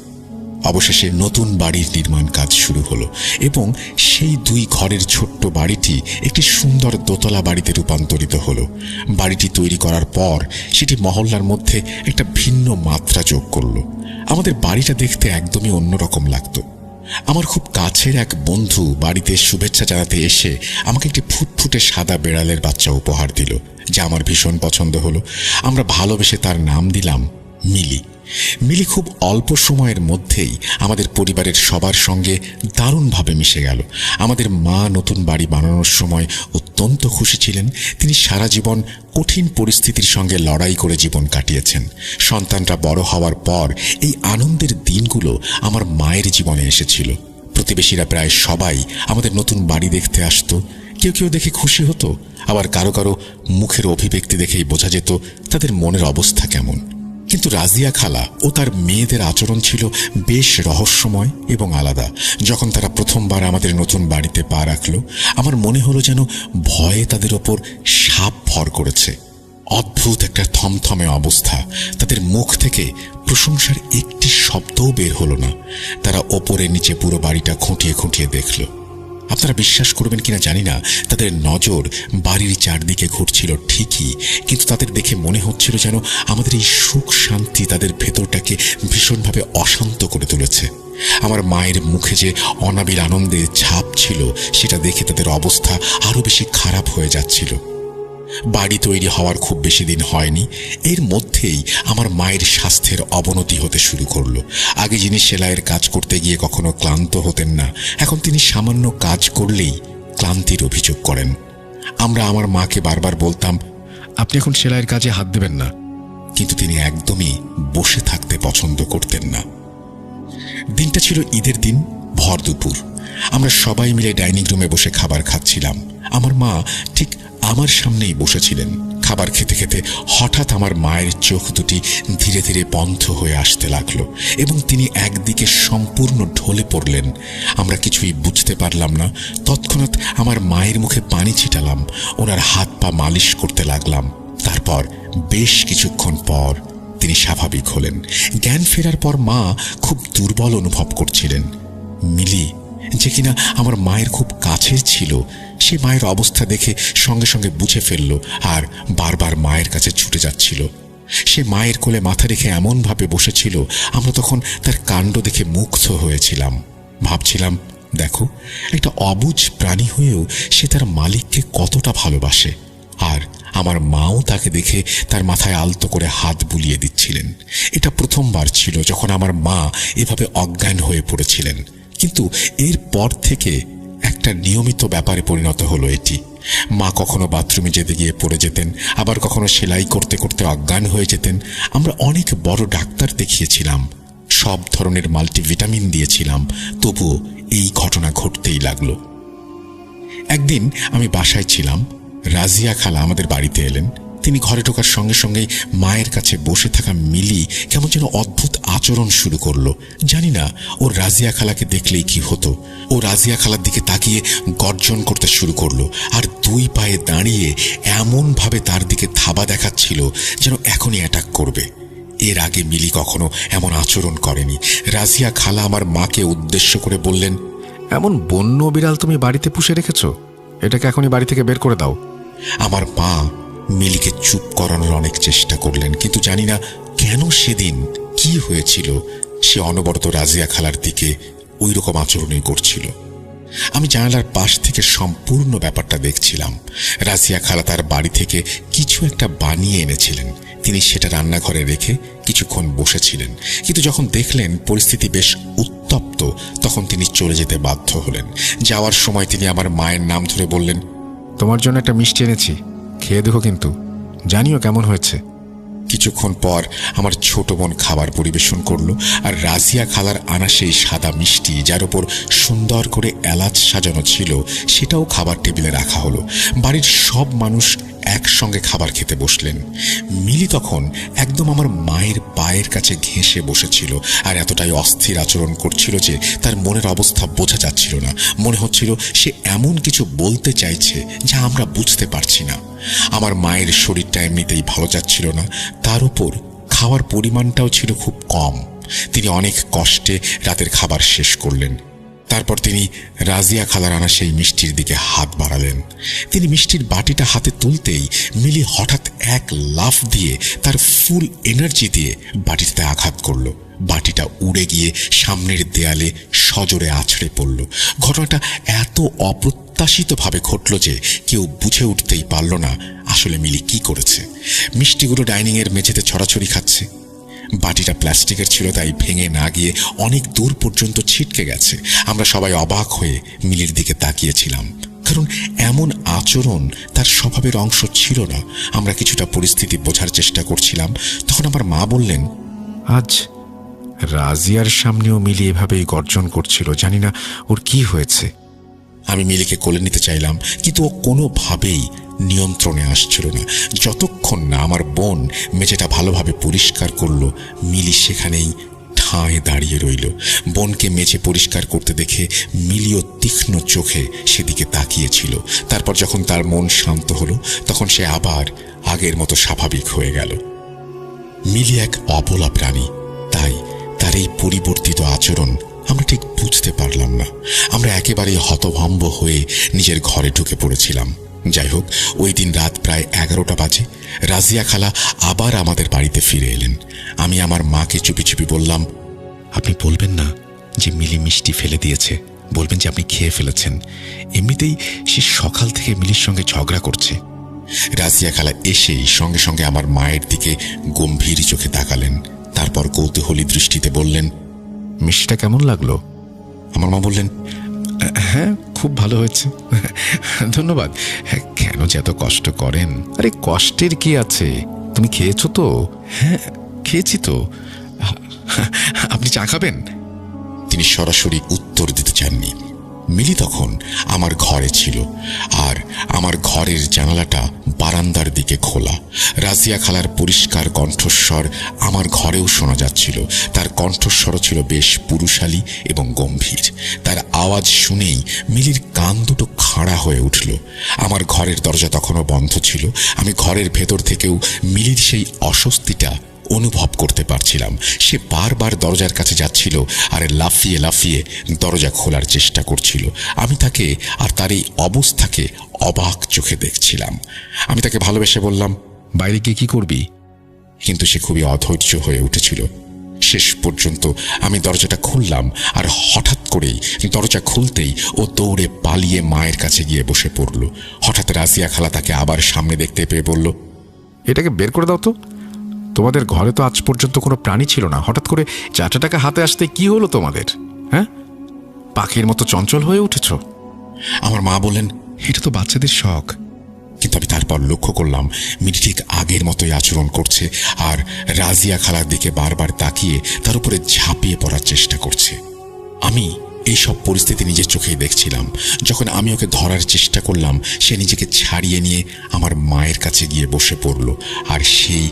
অবশেষে নতুন বাড়ির নির্মাণ কাজ শুরু হলো এবং সেই 2 ঘরের ছোট্ট বাড়িটি একটি সুন্দর দোতলা বাড়িতে রূপান্তরিত হলো। বাড়িটি তৈরি করার পর সেটি মহল্লার মধ্যে একটা ভিন্ন মাত্রা যোগ করলো। আমাদের বাড়িটা দেখতে একদমই অন্যরকম লাগতো। আমার খুব কাছের এক বন্ধু বাড়িতে শুভেচ্ছা জানাতে এসে আমাকে একটি ফুটফুটে সাদা বেড়ালের বাচ্চা উপহার দিল, যা আমার ভীষণ পছন্দ হলো। আমরা ভালোবেসে তার নাম দিলাম মিলি। মিলি খুব অল্প সময়ের মধ্যেই আমাদের পরিবারের সবার সঙ্গে দারুণভাবে মিশে গেল। আমাদের মা নতুন বাড়ি বানানোর সময় অত্যন্ত খুশি ছিলেন। তিনি সারা জীবন কঠিন পরিস্থিতির সঙ্গে লড়াই করে জীবন কাটিয়েছেন। সন্তানরা বড় হওয়ার পর এই আনন্দের দিনগুলো আমার মায়ের জীবনে এসেছিল। প্রতিবেশীরা প্রায় সবাই আমাদের নতুন বাড়ি দেখতে আসতো। কেউ কেউ দেখে খুশি হতো, আবার কারো কারো মুখের অভিব্যক্তি দেখেই বোঝা যেত তাদের মনের অবস্থা কেমন। কিন্তু রাজিয়া খালা ও তার মেয়েদের আচরণ ছিল বেশ রহস্যময় এবং আলাদা। যখন তারা প্রথমবার আমাদের নতুন বাড়িতে পা রাখল, আমার মনে হলো যেন ভয়ে তাদের ওপর সাপ ভর করেছে। অদ্ভুত একটা থমথমে অবস্থা। তাদের মুখ থেকে প্রশংসার একটি শব্দও বের হলো না। তারা ওপরে নিচে পুরো বাড়িটা খুঁটিয়ে খুঁটিয়ে দেখল। আপনারা বিশ্বাস করবেন কিনা জানি না, তাদের নজর বাড়ির চারদিকে ঘুরছিল ঠিকই, কিন্তু তাদের দেখে মনে হচ্ছিল যেন আমাদের এই সুখ শান্তি তাদের ভেতরটাকে ভীষণভাবে অশান্ত করে তুলেছে। আমার মায়ের মুখে যে অনাবিল আনন্দের ছাপ ছিল, সেটা দেখে তাদের অবস্থা আরো বেশি খারাপ হয়ে যাচ্ছিল। বাড়ি তৈরি হওয়ার খুব বেশি দিন হয়নি, এর মধ্যেই আমার মায়ের স্বাস্থ্যের অবনতি হতে শুরু করলো। আগে যিনি সেলাইয়ের কাজ করতে গিয়ে কখনো ক্লান্ত হতেন না, এখন তিনি সামান্য কাজ করলেই ক্লান্তির অভিযোগ করেন। আমরা আমার মাকে বারবার বলতাম,
আপনি এখন সেলাইয়ের কাজে হাত দেবেন না,
কিন্তু তিনি একদমই বসে থাকতে পছন্দ করতেন না। দিনটা ছিল ঈদের দিন, ভর দুপুর। আমরা সবাই মিলে ডাইনিং রুমে বসে খাবার খাচ্ছিলাম। আমার মা ঠিক আমার সামনেই বসেছিলেন। খাবার খেতে খেতে হঠাৎ আমার মায়ের চোখ দুটি ধীরে ধীরে বন্ধ হয়ে আসতে লাগলো এবং তিনি একদিকে সম্পূর্ণ ঢলে পড়লেন। আমরা কিছুই বুঝতে পারলাম না। তৎক্ষণাৎ আমার মায়ের মুখে পানি ছিটালাম, ওনার হাত পা মালিশ করতে লাগলাম। তারপর বেশ কিছুক্ষণ পর তিনি স্বাভাবিক হলেন। জ্ঞান ফেরার পর মা খুব দুর্বল অনুভব করছিলেন। মিলি, যে কিনা আমার মায়ের খুব কাছের ছিল, সে মায়ের অবস্থা দেখে সঙ্গে সঙ্গে বুঝে ফেলল আর বারবার মায়ের কাছে ছুটে যাচ্ছিল। সে মায়ের কোলে মাথা রেখে এমনভাবে বসেছিল, আমরা তখন তার কাণ্ড দেখে মুগ্ধ হয়েছিলাম। ভাবছিলাম, দেখো, একটা অবুঝ প্রাণী হয়েও সে তার মালিককে কতটা ভালোবাসে। আর আমার মাও তাকে দেখে তার মাথায় আলতো করে হাত বুলিয়ে দিচ্ছিলেন। এটা প্রথমবার ছিল যখন আমার মা এভাবে অজ্ঞান হয়ে পড়েছিলেন, কিন্তু এর পর থেকে একটা নিয়মিত ব্যাপারে পরিণত হলো এটি। মা কখনো বাথরুমে যেতে গিয়ে পড়ে যেতেন, আবার কখনো সেলাই করতে করতে অজ্ঞান হয়ে যেতেন। আমরা অনেক বড় ডাক্তার দেখিয়েছিলাম, সব ধরনের মাল্টিভিটামিন দিয়েছিলাম, তবুও এই ঘটনা ঘটতেই লাগলো। একদিন আমি বাসায় ছিলাম, রাজিয়া খালা আমাদের বাড়িতে এলেন। তিনি ঘরে ঢোকার সঙ্গে সঙ্গেই মায়ের কাছে বসে থাকা মিলি কেমন যেন অদ্ভুত আচরণ শুরু করলো। জানি না ওর রাজিয়া খালাকে দেখলেই কি হতো। ও রাজিয়া খালার দিকে তাকিয়ে গর্জন করতে শুরু করলো আর 2 পায়ে দাঁড়িয়ে এমনভাবে তার দিকে থাবা দেখাচ্ছিল যেন এখনই অ্যাটাক করবে। এর আগে মিলি কখনো এমন আচরণ করেনি। রাজিয়া খালা আমার মাকে উদ্দেশ্য করে বললেন,
এমন বন্য বিড়াল তুমি বাড়িতে পুষে রেখেছো, এটাকে এখনই বাড়ি থেকে বের করে দাও।
আমার মা মিলিকে চুপ করানোর অনেক চেষ্টা করলেন, কিন্তু জানি না কেন সেদিন কি হয়েছিল, সে অনবরত রাজিয়া খালার দিকে ওই রকম আচরণই করছিল। আমি জানালার পাশ থেকে সম্পূর্ণ ব্যাপারটা দেখছিলাম। রাজিয়া খালা তার বাড়ি থেকে কিছু একটা বানিয়ে এনেছিলেন। তিনি সেটা রান্নাঘরে রেখে কিছুক্ষণ বসেছিলেন, কিন্তু যখন দেখলেন পরিস্থিতি বেশ উত্তপ্ত, তখন তিনি চলে যেতে বাধ্য হলেন। যাওয়ার সময় তিনি আমার মায়ের নাম ধরে বললেন,
তোমার জন্য একটা মিষ্টি এনেছি, খেয়ে দেখো কিন্তু, জানিও কেমন হয়েছে।
কিছুক্ষণ পর আমার ছোট বোন খাবার পরিবেশন করলো, আর রাজিয়া খালার আনা সেই সাদা মিষ্টি যার উপর সুন্দর করে এলাচ সাজানো ছিল সেটাও খাবার টেবিলে রাখা হলো। বাড়ির সব মানুষ একসঙ্গে খাবার খেতে বসলেন। মিলি তখন একদম আমার মায়ের পায়ের কাছে ঘেঁষে বসেছিল, আর এতটাই অস্থির আচরণ করছিল যে তার মনের অবস্থা বোঝা যাচ্ছিল না। মনে হচ্ছিল সে এমন কিছু বলতে চাইছে যা আমরা বুঝতে পারছি না। আমার মায়ের শরীরটা এমনিতেই ভালো যাচ্ছিল না, তার উপর খাওয়ার পরিমাণটাও ছিল খুব কম। তিনি অনেক কষ্টে রাতের খাবার শেষ করলেন। তারপর তিনি রাজিয়া খালার আনা সেই মিষ্টির দিকে হাত বাড়ালেন। তিনি মিষ্টির বাটিটা হাতে তুলতেই মিলি হঠাৎ এক লাফ দিয়ে তার ফুল এনার্জি দিয়ে বাটিতে আঘাত করল। বাটিটা উড়ে গিয়ে সামনের দেয়ালে সজোরে আছড়ে পড়ল। ঘটনাটা এত অপ্রত্যাশিতভাবে ঘটল যে কেউ বুঝে উঠতেই পারল না আসলে মিলি কি করেছে। মিষ্টিগুলো ডাইনিংয়ের মেঝেতে ছড়াছড়ি খাচ্ছে। বাটিটা প্লাস্টিকের ছিল, তাই ভেঙে না গিয়ে অনেক দূর পর্যন্ত ছিটকে গেছে। আমরা সবাই অবাক হয়ে মিলির দিকে তাকিয়েছিলাম, কারণ এমন আচরণ তার স্বভাবের অংশ ছিল না। আমরা কিছুটা পরিস্থিতি বোঝার চেষ্টা করছিলাম। তখন আমার মা বললেন,
আজ রাজিয়ার সামনেও মিলি এভাবেই গর্জন করছিল, জানি না ওর কি হয়েছে।
আমি মিলিকে কোলে নিতে চাইলাম, কিন্তু ও কোনোভাবেই নিয়ন্ত্রণে আসছিল না। যতক্ষণ না আমার বোন মেঝেটা ভালোভাবে পরিষ্কার করলো, মিলি সেখানেই ঠাঁয়ে দাঁড়িয়ে রইল। বোনকে মেঝে পরিষ্কার করতে দেখে মিলিও তীক্ষ্ণ চোখে সেদিকে তাকিয়েছিল। তারপর যখন তার মন শান্ত হলো, তখন সে আবার আগের মতো স্বাভাবিক হয়ে গেল। মিলি এক অবলা প্রাণী, তাই তার এই পরিবর্তিত আচরণ আমরা ঠিক বুঝতে পারলাম না। আমরা একেবারে হতভম্ব হয়ে নিজের ঘরে ঢুকে পড়েছিলাম। যাই হোক, ওই দিন রাত প্রায় 11টা বাজে। রাজিয়া খালা আবার আমাদের বাড়িতে ফিরে এলেন। আমি আমার মাকে চুপি চুপি বললাম, আপনি বলবেন না যে মিলি মিষ্টি ফেলে দিয়েছে, বলবেন যে আপনি খেয়ে ফেলেছেন। এমনিতেই সে সকাল থেকে মিলির সঙ্গে ঝগড়া করছে। রাজিয়া খালা এসেই সঙ্গে সঙ্গে আমার মায়ের দিকে গম্ভীর চোখে তাকালেন। তারপর কৌতূহলী দৃষ্টিতে বললেন,
মিষ্টিটা কেমন লাগলো?
আমার মা বললেন,
হ্যাঁ, খুব ভালো হয়েছে, ধন্যবাদ। হ্যাঁ, কেন যে এত কষ্ট করেন? আরে কষ্টের কি আছে, তুমি খেয়েছো তো? হ্যাঁ, খেয়েছি তো। আপনি চা খাবেন?
তিনি সরাসরি উত্তর দিতে চাননি। মিলি তখন আমার ঘরে ছিল, আর আমার ঘরের জানালাটা বারান্দার দিকে খোলা। রাজিয়া খালার পরিষ্কার কণ্ঠস্বর আমার ঘরেও শোনা যাচ্ছিল। তার কণ্ঠস্বরও ছিল বেশ পুরুষালী এবং গম্ভীর। তার আওয়াজ শুনেই মিলির কান দুটো খাড়া হয়ে উঠল। আমার ঘরের দরজা তখনও বন্ধ ছিল। আমি ঘরের ভেতর থেকেও মিলির সেই অস্বস্তিটা অনুভব করতে পারছিলাম। সে বারবার দরজার কাছে যাচ্ছিল আর লাফিয়ে লাফিয়ে দরজা খোলার চেষ্টা করছিল। আমি তাকে আর তার এই অবস্থাকে অবাক চোখে দেখছিলাম। আমি তাকে ভালোবেসে বললাম,
বাইরে গিয়ে কি করবি?
কিন্তু সে খুবই অধৈর্য হয়ে উঠেছিল। শেষ পর্যন্ত আমি দরজাটা খুললাম, আর হঠাৎ করেই দরজা খুলতেই ও দৌড়ে পালিয়ে মায়ের কাছে গিয়ে বসে পড়ল। হঠাৎ রাজিয়া খালা তাকে আবার সামনে দেখতে পেয়ে বলল,
এটাকে বের করে দাও তো। তোমাদের ঘরে তো আজ পর্যন্ত কোনো প্রাণী ছিল না, হঠাৎ করে 4টা টাকা হাতে আসতে কি হলো তোমাদের? হ্যাঁ, পাখির মতো চঞ্চল হয়ে উঠেছ।
আমার মা বললেন,
এটা তো বাচ্চাদের শখ।
কিন্তু আমি তারপর লক্ষ্য করলাম মিলি ঠিক আগের মতোই আচরণ করছে, আর রাজিয়া খালার দিকে বারবার তাকিয়ে তার উপরে ঝাঁপিয়ে পড়ার চেষ্টা করছে। আমি এই সব পরিস্থিতি নিজের চোখেই দেখছিলাম। যখন আমি ওকে ধরার চেষ্টা করলাম, সে নিজেকে ছাড়িয়ে নিয়ে আমার মায়ের কাছে গিয়ে বসে পড়ল, আর সেই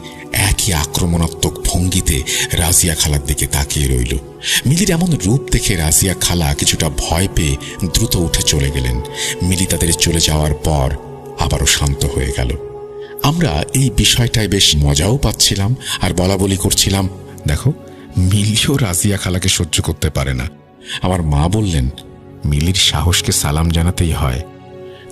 একই আক্রমণাত্মক ভঙ্গিতে রাজিয়া খালার দিকে তাকিয়ে রইল। মিলির এমন রূপ দেখে রাজিয়া খালা কিছুটা ভয় পেয়ে দ্রুত উঠে চলে গেলেন। মিলি তাদের চলে যাওয়ার পর আবারও শান্ত হয়ে গেল। আমরা এই বিষয়টায় বেশ মজাও পাচ্ছিলাম আর বলাবলি করছিলাম,
দেখো, মিলিও রাজিয়া খালাকে সহ্য করতে পারে না।
আমার মা বললেন,
মিলির সাহসকে সালাম জানাতেই হয়।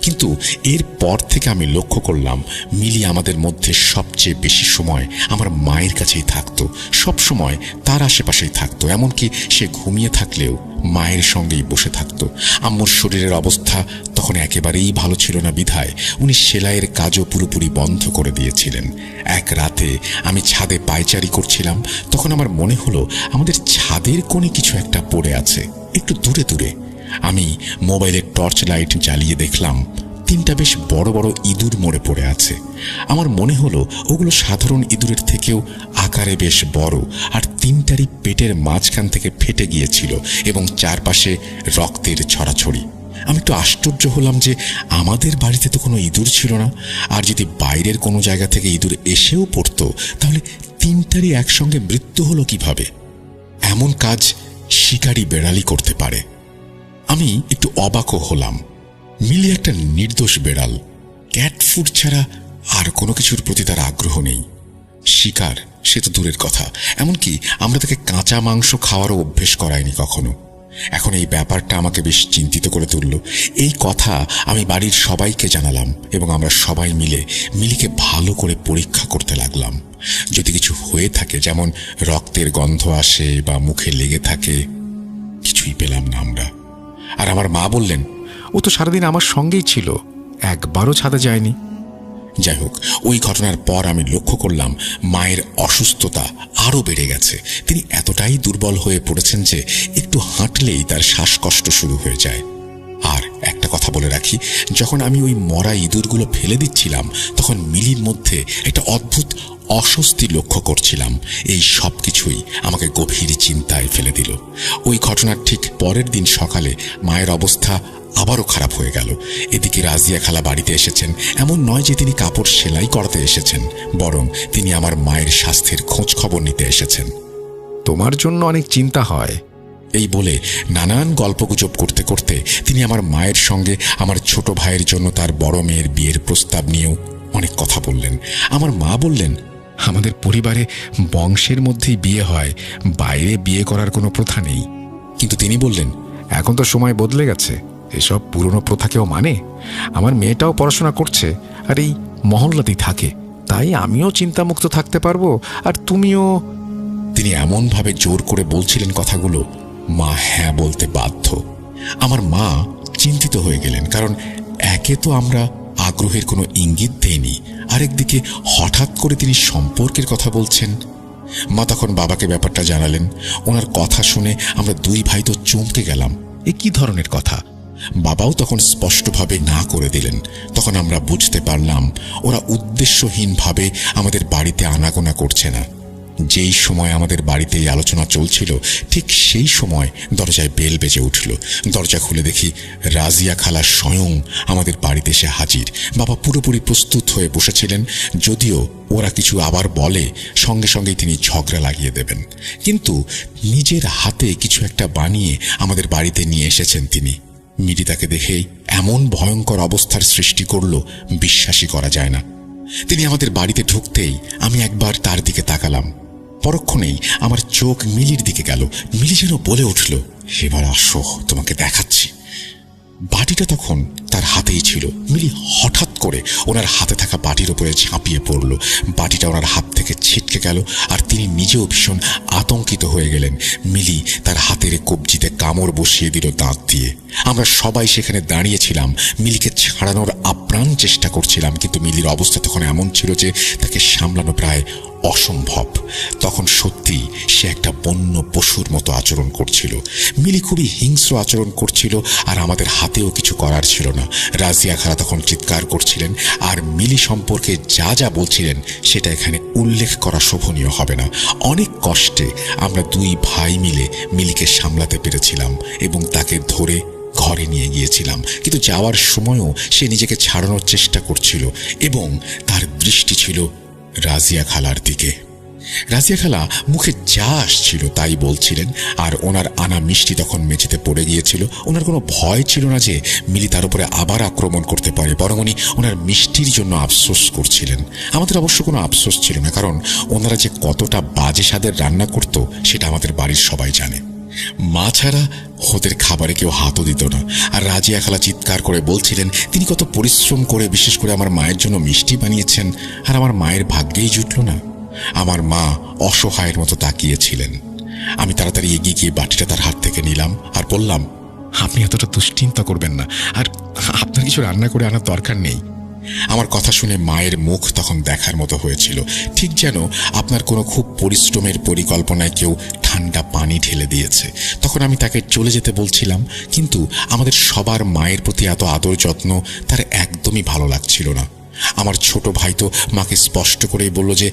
কিন্তু এর পর থেকে আমি লক্ষ্য করলাম মিলি আমাদের মধ্যে সবচেয়ে বেশি সময় আমার মায়ের কাছেই থাকতো, সব সময় তার আশেপাশেই থাকতো। এমনকি সে ঘুমিয়ে থাকলেও মায়ের সঙ্গেই বসে থাকতো। আম্মুর শরীরের অবস্থা তখন একেবারেই ভালো ছিল না বিধায় উনি সেলাইয়ের কাজও পুরোপুরি বন্ধ করে দিয়েছিলেন। এক রাতে আমি ছাদে পায়চারি করছিলাম, তখন আমার মনে হলো আমাদের ছাদের কোণে কিছু একটা পড়ে আছে একটু দূরে দূরে। আমি মোবাইলের টর্চ লাইট জ্বালিয়ে দেখলাম 3টা বেশ বড় বড় ইঁদুর মরে পড়ে আছে। আমার মনে হলো ওগুলো সাধারণ ইঁদুরের থেকেও আকারে বেশ বড়, আর 3টারই পেটের মাঝখান থেকে ফেটে গিয়েছিল এবং চারপাশে রক্তের ছড়াছড়ি। আমি একটু আশ্চর্য হলাম যে আমাদের বাড়িতে তো কোনো ইঁদুর ছিল না, আর যদি বাইরের কোনো জায়গা থেকে ইঁদুর এসেও পড়তো তাহলে 3টারই একসঙ্গে মৃত্যু হলো কিভাবে? এমন কাজ শিকারী বেড়ালই করতে পারে। আমি একটু অবাকও হলাম। মিলি একটা নির্দোষ বেড়াল, ক্যাট ফুড ছাড়া আর কোনো কিছুর প্রতি তার আগ্রহ নেই। শিকার সে তো দূরের কথা, এমনকি আমরা তাকে কাঁচা মাংস খাওয়ারও অভ্যেস করাইনি কখনো। এখন এই ব্যাপারটা আমাকে বেশ চিন্তিত করে তুলল। এই কথা আমি বাড়ির সবাইকে জানালাম এবং আমরা সবাই মিলে মিলিকে ভালো করে পরীক্ষা করতে লাগলাম। যদি কিছু হয়ে থাকে, যেমন রক্তের গন্ধ আসে বা মুখে লেগে থাকে, কিছুই পেলাম না আমরা। আর আমার মা বললেন,
ও তো সারাদিন আমার সঙ্গেই ছিল, একবারও ছাদে যায়নি।
যাই হোক, ওই ঘটনার পর আমি লক্ষ্য করলাম মায়ের অসুস্থতা আরও বেড়ে গেছে। তিনি এতটাই দুর্বল হয়ে পড়েছেন যে একটু হাঁটলেই তার শ্বাসকষ্ট শুরু হয়ে যায়। আর একটা কথা বলে রাখি, যখন আমি ওই মরা ইঁদুরগুলো ফেলে দিচ্ছিলাম তখন মিলির মধ্যে একটা অদ্ভুত অস্বস্তি লক্ষ্য করছিলাম। এই সব কিছুই আমাকে গভীর চিন্তায় ফেলে দিল। ওই ঘটনার ঠিক পরের দিন সকালে মায়ের অবস্থা আবারও খারাপ হয়ে গেল। এদিকে রাজিয়া খালা বাড়িতে এসেছেন। এমন নয় যে তিনি কাপড় সেলাই করাতে এসেছেন, বরং তিনি আমার মায়ের স্বাস্থ্যের খোঁজ খবর নিতে এসেছেন।
তোমার জন্য অনেক চিন্তা হয়,
এই বলে নানান গল্পগুজব করতে করতে তিনি আমার মায়ের সঙ্গে আমার ছোট ভাইয়ের জন্য তার বড় মেয়ের বিয়ের প্রস্তাব নিয়েও অনেক কথা বললেন। আমার মা বললেন,
আমাদের পরিবারে বংশের মধ্যেই বিয়ে হয়, বাইরে বিয়ে করার কোনো প্রথা নেই।
কিন্তু তিনি বললেন,
এখন তো সময় বদলে গেছে, এসব পুরনো প্রথাকেও মানে। আমার মেয়েটাও পড়াশোনা করছে আর এই মহল্লাতেই থাকে, তাই আমিও চিন্তামুক্ত থাকতে পারবো, আর তুমিও।
তিনি এমনভাবে জোর করে বলছিলেন কথাগুলো, মা হ্যাঁ বলতে বাধ্য। আমার মা চিন্তিত হয়ে গেলেন, কারণ একে তো আমরা আগ্রহের কোনো ইঙ্গিত দেইনি, আরেকদিকে হঠাৎ করে তিনি সম্পর্কের কথা বলছেন। মা তখন বাবাকে ব্যাপারটা জানালেন। ওনার কথা শুনে আমরা দুই ভাই তো চমকে গেলাম।
এ কি ধরনের কথা?
বাবাও তখন স্পষ্টভাবে না করে দিলেন। তখন আমরা বুঝতে পারলাম ওরা উদ্দেশ্যহীনভাবে আমাদের বাড়িতে আনাগোনা করছে না। যেই সময় আমাদের বাড়িতে এই আলোচনা চলছিল, ঠিক সেই সময় দরজায় বেল বেজে উঠল। দরজা খুলে দেখি রাজিয়া খালা স্বয়ং আমাদের বাড়িতে এসে হাজির। বাবা পুরোপুরি প্রস্তুত হয়ে বসেছিলেন, যদিও ওরা কিছু আবার বলে সঙ্গে সঙ্গেই তিনি ঝগড়া লাগিয়ে দেবেন। কিন্তু নিজের হাতে কিছু একটা বানিয়ে আমাদের বাড়িতে নিয়ে এসেছেন তিনি। মিলি তাকে দেখেই এমন ভয়ঙ্কর অবস্থার সৃষ্টি করল, বিশ্বাসই করা যায় না। তিনি আমাদের বাড়িতে ঢুকতেই আমি একবার তার দিকে তাকালাম। পরক্ষণেই আমার চোখ মিলির দিকে গেল। মিলি যেন বলে উঠল, এবার আসো, তোমাকে দেখাচ্ছি। বাটিটা তখন তার হাতেই ছিল। মিলি হঠাৎ করে ওনার হাতে থাকা বাটির উপরে ঝাঁপিয়ে পড়ল। বাটিটা ওনার হাত থেকে ছিটকে গেল, আর তিনি নিজেও ভীষণ আতঙ্কিত হয়ে গেলেন। মিলি তার হাতের কবজিতে কামড় বসিয়ে দিল দাঁত দিয়ে। আমরা সবাই সেখানে দাঁড়িয়েছিলাম, মিলিকে ছাড়ানোর আপ্রাণ চেষ্টা করছিলাম, কিন্তু মিলির অবস্থা তখন এমন ছিল যে তাকে সামলানো প্রায় অসম্ভব। তখন সত্যি সে একটা বন্য পশুর মতো আচরণ করছিল। মিলি খুবই হিংস্র আচরণ করছিল, আর আমাদের হাতেও কিছু করার ছিল না। রাজিয়া খালা তখন চিৎকার করছিলেন, আর মিলি সম্পর্কে যা যা বলছিলেন সেটা এখানে উল্লেখ করা শোভনীয় হবে না। অনেক কষ্টে আমরা দুই ভাই মিলে মিলিকে সামলাতে পেরেছিলাম এবং তাকে ধরে ঘরে নিয়ে গিয়েছিলাম। কিন্তু যাওয়ার সময়ও সে নিজেকে ছাড়ানোর চেষ্টা করছিল এবং তার দৃষ্টি ছিল রাজিয়া খালার দিকে। রাজিয়া খালা মুখে যা আসছিল তাই বলছিলেন, আর ওনার আনা মিষ্টি তখন মেঝেতে পড়ে গিয়েছিল। ওনার কোনো ভয় ছিল না যে মিলি তার উপরে আবার আক্রমণ করতে পারে, বরং উনি ওনার মিষ্টির জন্য আফসোস করছিলেন। আমাদের অবশ্য কোনো আফসোস ছিল না, কারণ ওনারা যে কতটা বাজে স্বাদের রান্না করত সেটা আমাদের বাড়ির সবাই জানে। মা ছাড়া ওদের খাবারে কেউ হাতও দিত না। আর রাজিয়া খালা চিৎকার করে বলছিলেন তিনি কত পরিশ্রম করে বিশেষ করে আমার মায়ের জন্য মিষ্টি বানিয়েছেন, আর আমার মায়ের ভাগ্যেই জুটল না। আমার মা অসহায়ের মতো তাকিয়েছিলেন। আমি তাড়াতাড়ি এগিয়ে গিয়ে বাটিটা তার হাত থেকে নিলাম আর বললাম,
আপনি এতটা দুশ্চিন্তা করবেন না, আর আপনার কিছু রান্না করে আনার দরকার নেই।
আমার কথা শুনে মায়ের মুখ তখন দেখার মতো হয়েছিল, ঠিক যেন আপনার কোনো খুব পরিশ্রমের পরিকল্পনায় কেউ ঠান্ডা পানি ঢেলে দিয়েছে। তখন আমি তাকে চলে যেতে বলছিলাম, কিন্তু আমাদের সবার মায়ের প্রতি এত আদর যত্ন তার একদমই ভালো লাগছিল না। আমার ছোট ভাই তো মাকে স্পষ্ট করেই বলল যে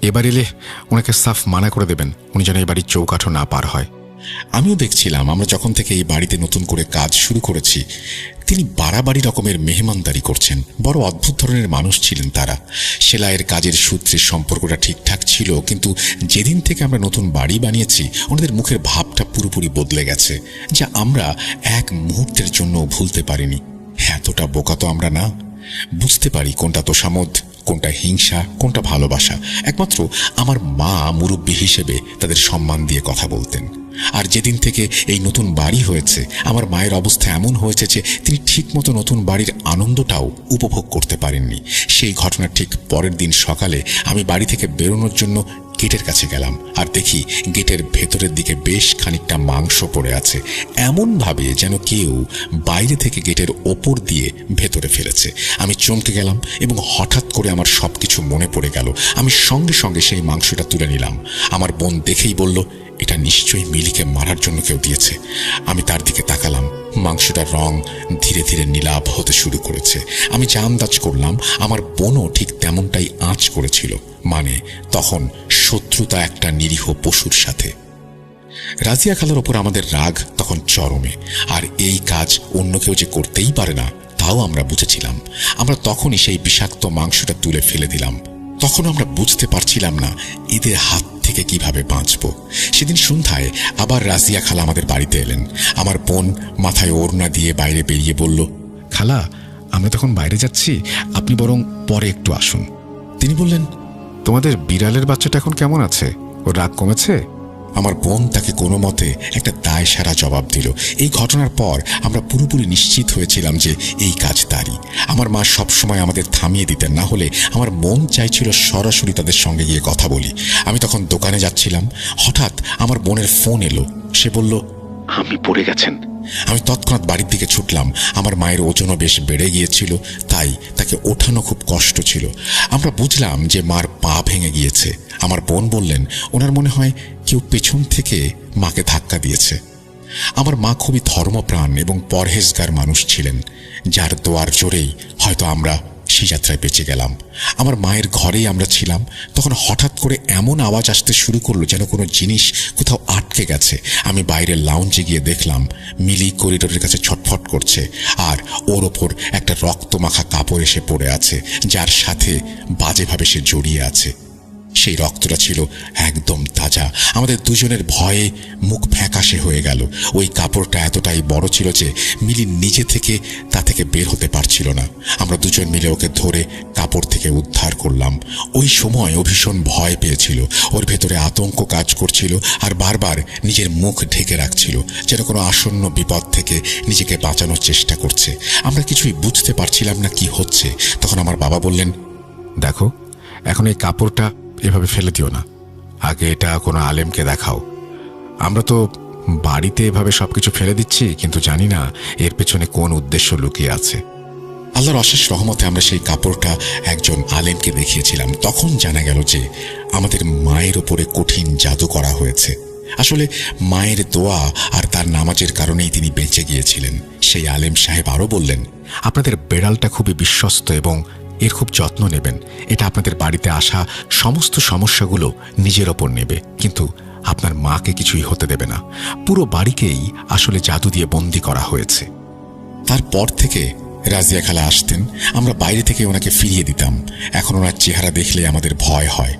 এবার এলে ওনাকে সাফ মানা করে দেবেন, উনি যেন এই বাড়ির চৌকাঠও না পার হয়।
আমিও দেখছিলাম আমরা যখন থেকে এই বাড়িতে নতুন করে কাজ শুরু করেছি তিনি বাড়াবাড়ি রকমের মেহমানদারি করছেন। বড় অদ্ভুত ধরনের মানুষ ছিলেন তারা। সেলাইয়ের কাজের সূত্রের সম্পর্কটা ঠিকঠাক ছিল, কিন্তু যেদিন থেকে আমরা নতুন বাড়ি বানিয়েছি ওনাদের মুখের ভাবটা পুরোপুরি বদলে গেছে, যা আমরা এক মুহূর্তের জন্য ভুলতে পারিনি। এতটা বোকা তো আমরা না, বুঝতে পারি কোনটা তোষামোদ, কোনটা হিংসা, কোনটা ভালোবাসা। একমাত্র আমার মা মুরব্বী হিসেবে তাদের সম্মান দিয়ে কথা বলতেন। আর যেদিন থেকে এই নতুন বাড়ি হয়েছে আমার মায়ের অবস্থা এমন হয়েছে যে তিনি ঠিকমতো নতুন বাড়ির আনন্দটাও উপভোগ করতে পারেননি। সেই ঘটনার ঠিক পরের দিন সকালে আমি বাড়ি থেকে বেরোনোর জন্য গেটের কাছে গেলাম, আর দেখি গেটের ভেতরের দিকে বেশ খানিকটা মাংস পড়ে আছে, এমনভাবে যেন কেউ বাইরে থেকে গেটের ওপর দিয়ে ভেতরে ফেলেছে। আমি চমকে গেলাম এবং হঠাৎ করে আমার সবকিছু মনে পড়ে গেল। আমি সঙ্গে সঙ্গে সেই মাংসটা তুলে নিলাম। আমার বোন দেখেই বলল, এটা নিশ্চয়ই মিলিকে মারার জন্য কেউ দিয়েছে। আমি তার দিকে তাকালাম, মাংসটার রং ধীরে ধীরে নীলাভ হতে শুরু করেছে। আমি যা আন্দাজ করলাম আমার বোনও ঠিক তেমনটাই আঁচ করেছিল, মানে তখন শত্রুতা একটা নিরীহ পশুর সাথে। রাজিয়া খালার ওপর আমাদের রাগ তখন চরমে, আর এই কাজ অন্য কেউ যে করতেই পারে না তাও আমরা বুঝেছিলাম। আমরা তখনই সেই বিষাক্ত মাংসটা তুলে ফেলে দিলাম। তখন আমরা বুঝতে পারছিলাম না এদের হাত থেকে কিভাবে বাঁচব। সেদিন সন্ধ্যায় আবার রাজিয়া খালা আমাদের বাড়িতে এলেন। আমার বোন মাথায় ওড়না দিয়ে বাইরে বেরিয়ে বলল,
খালা, আমরা তখন বাইরে যাচ্ছি, আপনি বরং পরে একটু আসুন।
তিনি বললেন,
তোমাদের বিড়ালের বাচ্চাটা এখন কেমন আছে? ওর রাগ কমেছে?
আমার বোন তাকে কোনো মতে একটা দায় সারা জবাব দিল। এই ঘটনার পর আমরা পুরোপুরি নিশ্চিত হয়েছিলাম যে এই কাজ তারই। আমার মা সবসময় আমাদের থামিয়ে দিতেন, না হলে আমার মন চাইছিল সরাসরি তাদের সঙ্গে গিয়ে কথা বলি। আমি তখন দোকানে যাচ্ছিলাম, হঠাৎ আমার বোনের ফোন এলো। সে বলল,
আপনি পড়ে গেছেন।
আমি তৎক্ষণাৎ বাড়ির দিকে ছুটলাম। আমার মায়ের ওজনও বেশ বেড়ে গিয়েছিল, তাই তাকে ওঠানো খুব কষ্ট ছিল। আমরা বুঝলাম যে মার পা ভেঙে গিয়েছে। আমার বোন বললেন, ওনার মনে হয় কেউ পেছন থেকে মাকে ধাক্কা দিয়েছে। আমার মা খুবই ধর্মপ্রাণ এবং পরহেজগার মানুষ ছিলেন, যার দোয়ার জোরেই হয়তো আমরা সেই যাত্রায় বেঁচে গেলাম। আমার মায়ের ঘরেই আমরা ছিলাম, তখন হঠাৎ করে এমন আওয়াজ আসতে শুরু করলো যেন কোনো জিনিস কোথাও আটকে গেছে। আমি বাইরের লাউঞ্জে গিয়ে দেখলাম মিলি করিডোরের কাছে ছটফট করছে, আর ওর ওপর একটা রক্তমাখা কাপড় এসে পড়ে আছে, যার সাথে বাজেভাবে সে জড়িয়ে আছে। সেই রক্তটা ছিল একদম তাজা। আমাদের দুজনের ভয়ে মুখ ফ্যাকাশে হয়ে গেল। ওই কাপড়টা এতটাই বড় ছিল যে মিলি নিজে থেকে তা থেকে বের হতে পারছিল না। আমরা দুজন মিলে ওকে ধরে কাপড় থেকে উদ্ধার করলাম। ওই সময় ও ভীষণ ভয় পেয়েছিল, ওর ভেতরে আতঙ্ক কাজ করছিল, আর বারবার নিজের মুখ ঢেকে রাখছিল, যেন কোনো আসন্ন বিপদ থেকে নিজেকে বাঁচানোর চেষ্টা করছে। আমরা কিছুই বুঝতে পারছিলাম না কি হচ্ছে। তখন আমার বাবা বললেন,
দেখো, এখন এই কাপড়টা এভাবে ফেলে দিও না, আগে এটা কোনো আলেমকে দেখাও। আমরা তো বাড়িতে এভাবে সবকিছু ফেলে দিচ্ছি, কিন্তু জানি না এর পেছনে কোন উদ্দেশ্য লুকিয়ে আছে।
আল্লাহর অশেষ রহমতে আমরা সেই কাপড়টা একজন আলেমকে দেখিয়েছিলাম। তখন জানা গেল যে আমাদের মায়ের ওপরে কঠিন জাদু করা হয়েছে। আসলে মায়ের দোয়া আর তার নামাজের কারণেই তিনি বেঁচে গিয়েছিলেন। সেই আলেম সাহেব আরও বললেন,
আপনাদের বেড়ালটা খুবই বিশ্বস্ত এবং এর খুব যত্ন নেবেন। এটা আপনাদের বাড়িতে আসা সমস্ত সমস্যাগুলো নিজের ওপর নেবে, কিন্তু আপনার মাকে কিছুই হতে দেবে না। পুরো বাড়িকেই আসলে জাদু দিয়ে বন্দি করা হয়েছে।
তারপর থেকে রাজিয়া খালা আসতেন, আমরা বাইরে থেকে ওনাকে ফিরিয়ে দিতাম। এখন ওনার চেহারা দেখলে আমাদের ভয় হয়।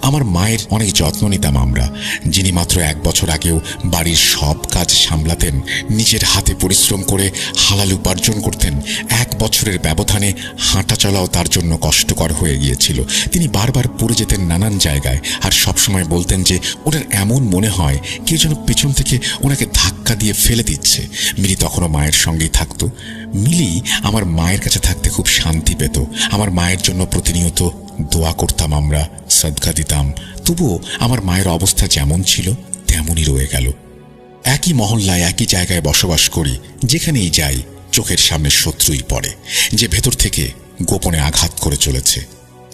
আমার মায়ের অনেক যত্ন নিতাম আমরা। যিনি মাত্র 1 বছর আগেও বাড়ির সব কাজ সামলাতেন, নিজের হাতে পরিশ্রম করে হালাল উপার্জন করতেন, 1 বছরের ব্যবধানে হাঁটা চলাও তার জন্য কষ্টকর হয়ে গিয়েছিল। তিনি বারবার পড়ে যেতেন নানান জায়গায়, আর সবসময় বলতেন যে ওনার এমন মনে হয় কেউ যেন পেছন থেকে ওনাকে ধাক্কা দিয়ে ফেলে দিচ্ছে। মিলি তখনও মায়ের সঙ্গেই থাকতো। মিলি আমার মায়ের কাছে থাকতে খুব শান্তি পেত। আমার মায়ের জন্য প্রতিনিয়ত দোয়া করতাম আমরা, সদকা দিতাম। তবুও আমার মায়ের অবস্থা যেমন ছিল তেমনই রয়ে গেল। একই মহল্লায় একই জায়গায় বসবাস করি, যেখানেই যাই চোখের সামনে শত্রুই পড়ে, যে ভেতর থেকে গোপনে আঘাত করে চলেছে।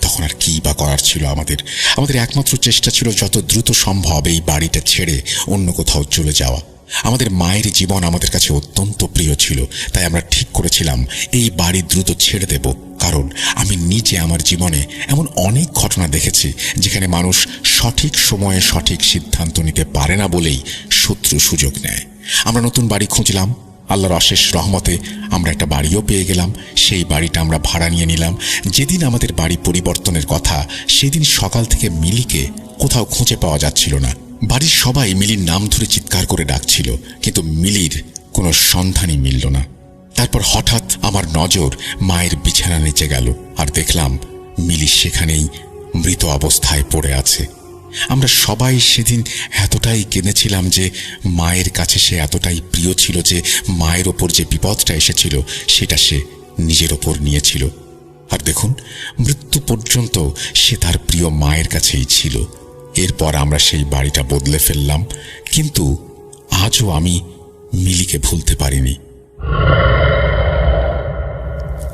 তখন আর কি বা করার ছিল আমাদের? আমাদের একমাত্র চেষ্টা ছিল যত দ্রুত সম্ভব এই বাড়িটা ছেড়ে অন্য কোথাও চলে যাওয়া। আমাদের মায়ের জীবন আমাদের কাছে অত্যন্ত প্রিয় ছিল, তাই আমরা ঠিক করেছিলাম এই বাড়ি দ্রুত ছেড়ে দেব। কারণ আমি নিজে আমার জীবনে এমন অনেক ঘটনা দেখেছি যেখানে মানুষ সঠিক সময়ে সঠিক সিদ্ধান্ত নিতে পারে না বলেই শত্রু সুযোগ নেয়। আমরা নতুন বাড়ি খুঁজলাম। আল্লাহর অশেষ রহমতে আমরা একটা বাড়িও পেয়ে গেলাম। সেই বাড়িটা আমরা ভাড়া নিয়ে নিলাম। যেদিন আমাদের বাড়ি পরিবর্তনের কথা, সেদিন সকাল থেকে মিলিকে কোথাও খুঁজে পাওয়া যাচ্ছিল না। বাড়ির সবাই মিলির নাম ধরে চিৎকার করে ডাকছিল, কিন্তু মিলির কোনো সন্ধানই মিলল না। তারপর হঠাৎ আমার নজর মায়ের বিছানা নিচে গেল, আর দেখলাম মিলি সেখানেই মৃত অবস্থায় পড়ে আছে। আমরা সবাই সেদিন এতটাই কেঁদেছিলাম যে মায়ের কাছে সে এতটাই প্রিয় ছিল যে মায়ের ওপর যে বিপদটা এসেছিল সেটা সে নিজের ওপর নিয়েছিল। আর দেখুন, মৃত্যু পর্যন্ত সে তার প্রিয় মায়ের কাছেই ছিল। এরপর আমরা সেই বাড়িটা বদলে ফেললাম, কিন্তু আজও আমি মিলিকে ভুলতে পারিনি।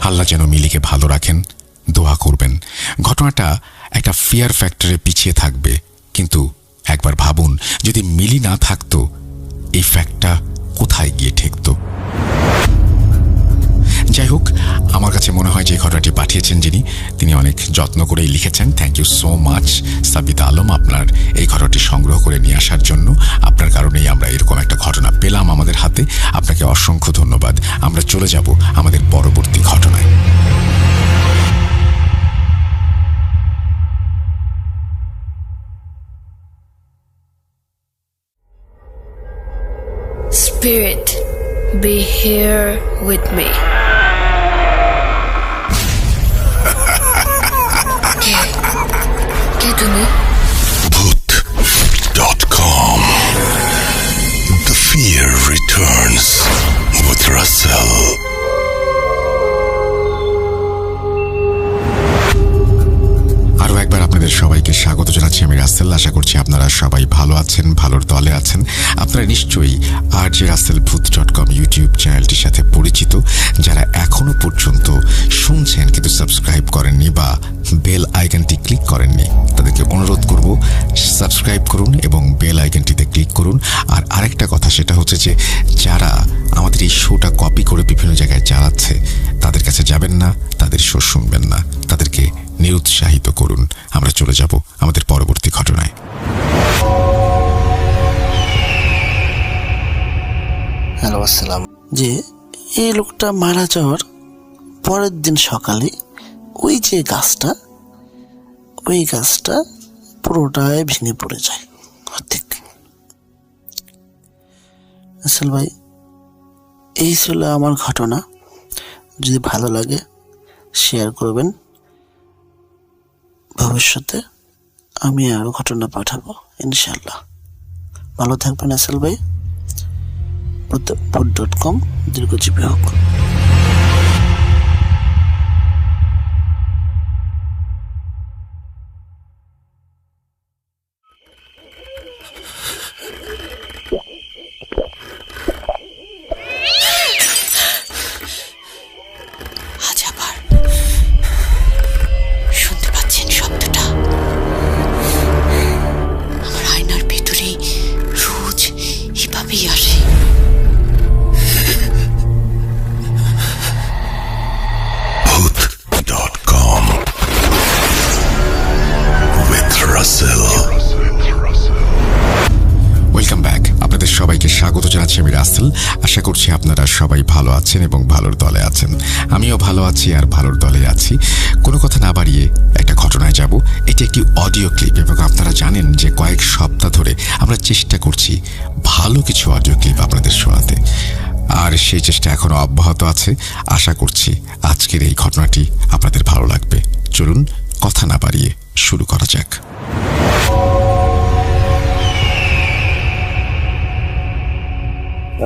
আল্লাহ যেন মিলিকে ভালো রাখেন, দোয়া করবেন। ঘটনাটা একটা ফিয়ার ফ্যাক্টরে পিছিয়ে থাকবে, কিন্তু একবার ভাবুন, যদি মিলি না থাকতো এই ফ্যাক্টটা কোথায় গিয়ে ঠেকতো। যাই হোক, আমার কাছে মনে হয় যে ঘটনাটি পাঠিয়েছেন যিনি, তিনি অনেক যত্ন করেই লিখেছেন। থ্যাংক ইউ সো মাচ সাবিত আলম, আপনার এই ঘটনাটি সংগ্রহ করে নিয়ে আসার জন্য। আপনার কারণেই আমরা এরকম একটা ঘটনা পেলাম আমাদের হাতে। আপনাকে অসংখ্য ধন্যবাদ। আমরা চলে যাব আমাদের পরবর্তী ঘটনায়।
Spirit, be here with me. কে তুমি?
Bhoot.com. The fear returns with Russell.
আরও একবার আপনাদের সবাইকে স্বাগত জানাচ্ছি। আমি রাসেল। আশা করছি আপনারা সবাই ভালো আছেন, ভালোর দলে আছেন। আপনারা নিশ্চয়ই RJ Russell Bhoot.com ইউটিউব চ্যানেলটির সাথে পরিচিত। যারা এখনো পর্যন্ত শুনছেন কিন্তু সাবস্ক্রাইব করেননি বা বেল আইকনটি ক্লিক করেননি, তাদেরকে অনুরোধ করব সাবস্ক্রাইব করুন এবং বেল আইকনটিতে ক্লিক করুন। আর আরেকটা কথা, সেটা হচ্ছে যে যারা আমাদের এই শোটা কপি করে বিভিন্ন জায়গায় চালাচ্ছে, তাদের কাছে যাবেন না, তাদের শো শুনবেন না, তাদেরকে নিরুৎসাহিত করুন। আমরা চলে যাব আমাদের পরবর্তী ঘটনায়।
হ্যালো, আসসালাম। যে এই লোকটা মারা যাওয়ার পরের দিন সকালে ওই যে গাছটা, ওই গাছটা পুরোটাই ভেঙে পড়ে যায় অর্ধেক। আসল ভাই, এই ছিল আমার ঘটনা। যদি ভালো লাগে শেয়ার করবেন। ভবিষ্যতে আমি আরও ঘটনা পাঠাবো ইনশাল্লাহ। ভালো থাকবেন আসল ভাই। Bhoot.com দীর্ঘজীবী হোক। আজ আবার শুনতে পাচ্ছেন শব্দটা? আমার আয়নার ভেতরে রোজ এভাবেই আসে।
Bhoot.com with Russell.
Welcome back. আপনাদের সবাইকে স্বাগত জানাচ্ছি। আমি রাসেল। আশা করছি আপনারা সবাই ভালো আছেন এবং ভালোর দলে আছেন। আমিও ভালো আছি আর ভালোর দলে আছি। কোনো কথা না বাড়িয়ে একটা ঘটনায় যাব। এটি একটি অডিও ক্লিপ এবং আপনারা জানেন যে কয়েক সপ্তাহ ধরে আমরা চেষ্টা করছি ভালো কিছু অডিও ক্লিপ আপনাদের শোনাতে, আর সেই চেষ্টা এখনো অব্যাহত আছে। আশা করছি আজকের এই ঘটনাটি আপনাদের ভালো লাগবে। চলুন কথা না বাড়িয়ে শুরু করা যাক।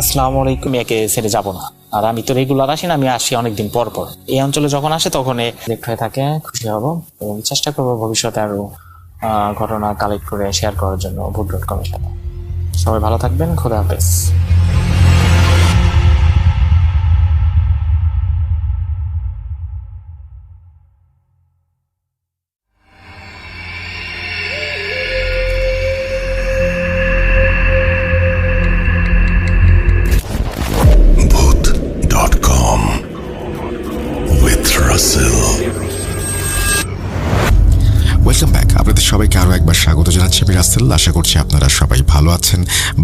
আসসালামু আলাইকুম। একে ছেড়ে যাবো না, আর আমি তো রেগুলার আসি না, আমি আসি অনেকদিন পর পর। এই অঞ্চলে যখন আসে তখন সিলেক্ট হয়ে থাকে, খুশি হব এবং চেষ্টা করবো ভবিষ্যতে আরো ঘটনা কালেক্ট করে শেয়ার করার জন্য Bhoot.com এর সাথে। সবাই ভালো থাকবেন, খোদা হাফেজ।
আপনাদের সবাইকে আরও একবার স্বাগত জানাচ্ছি আমি রাসেল। আশা করছি আপনারা সবাই ভালো আছেন,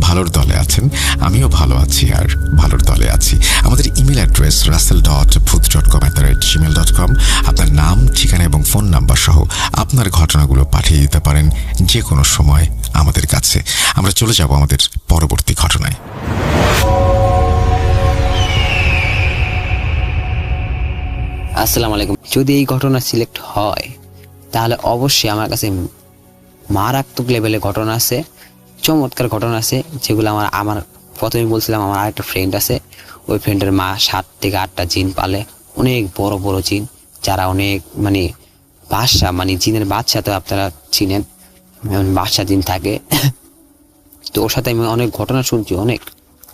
ভালোর দলে আছেন। আমিও ভালো আছি আর ভালোর দলে আছি। আমাদের ইমেল অ্যাড্রেস russell.bhuth.com@gmail.com। আপনার নাম, ঠিকানা এবং ফোন নাম্বার সহ আপনার ঘটনাগুলো পাঠিয়ে দিতে পারেন যে কোনো সময় আমাদের কাছে। আমরা চলে যাব আমাদের পরবর্তী ঘটনায়।
আসসালামু আলাইকুম। যদি এই ঘটনা সিলেক্ট হয় তাহলে অবশ্যই আমার কাছে মারাত্মক লেভেলের ঘটনা আছে, চমৎকার ঘটনা আছে, যেগুলো আমার প্রথমে বলছিলাম আমার আরেকটা ফ্রেন্ড আছে, ওই ফ্রেন্ডের মা 7 থেকে 8টা জিন পালে, অনেক বড় বড় জিন, যারা অনেক বাদশা, জিনের বাদশা তো আপনারা চিনেন, বাদশা জিন থাকে। তো ওর সাথে আমি অনেক ঘটনা শুনছি,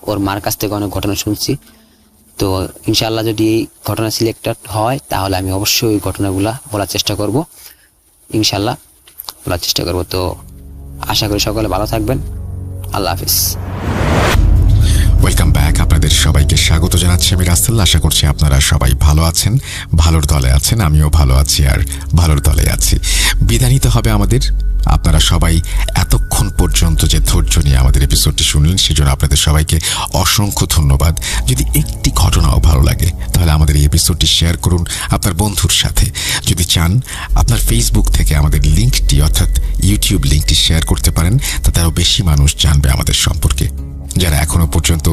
ওর মার কাছ থেকে অনেক ঘটনা শুনছি। তো ইনশাআল্লাহ যদি এই ঘটনা সিলেক্টেড হয় তাহলে আমি অবশ্যই ওই ঘটনাগুলা বলার চেষ্টা করব, ইনশাআল্লাহ বলার চেষ্টা করব। তো আশা করি সকলে ভালো থাকবেন। আল্লাহ হাফিজ।
Welcome back. আপনাদের সবাইকে স্বাগত জানাচ্ছি আমি রাসেল। আশা করছি আপনারা সবাই ভালো আছেন, ভালোর দলে আছেন। আমিও ভালো আছি আর ভালোর দলে আছি। বিদায় নিতে হবে আমাদের। আপনারা সবাই এতক্ষণ পর্যন্ত যে ধৈর্য নিয়ে আমাদের এপিসোডটি শুনলেন সেজন্য আপনাদের সবাইকে অসংখ্য ধন্যবাদ। যদি একটি ঘটনাও ভালো লাগে তাহলে আমাদের এই এপিসোডটি শেয়ার করুন আপনার বন্ধুর সাথে। যদি চান আপনার ফেসবুক থেকে আমাদের লিঙ্কটি অর্থাৎ ইউটিউব লিঙ্কটি শেয়ার করতে পারেন, তাতে আরও বেশি মানুষ জানবে আমাদের সম্পর্কে। যারা এখনো পর্যন্ত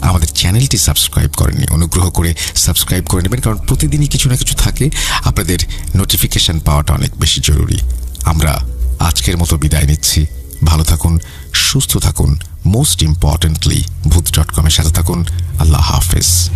আমাদের চ্যানেলটি সাবস্ক্রাইব করেননি, অনুগ্রহ করে সাবস্ক্রাইব করে নেবেন, কারণ প্রতিদিনই কিছু না কিছু থাকে। আপনাদের নোটিফিকেশন পাওয়াটা অনেক বেশি জরুরি। আমরা আজকের মতো বিদায় নিচ্ছি। ভালো থাকুন, সুস্থ থাকুন, মোস্ট ইম্পর্টেন্টলি ভূত.com-এর সাথে থাকুন। আল্লাহ হাফেজ।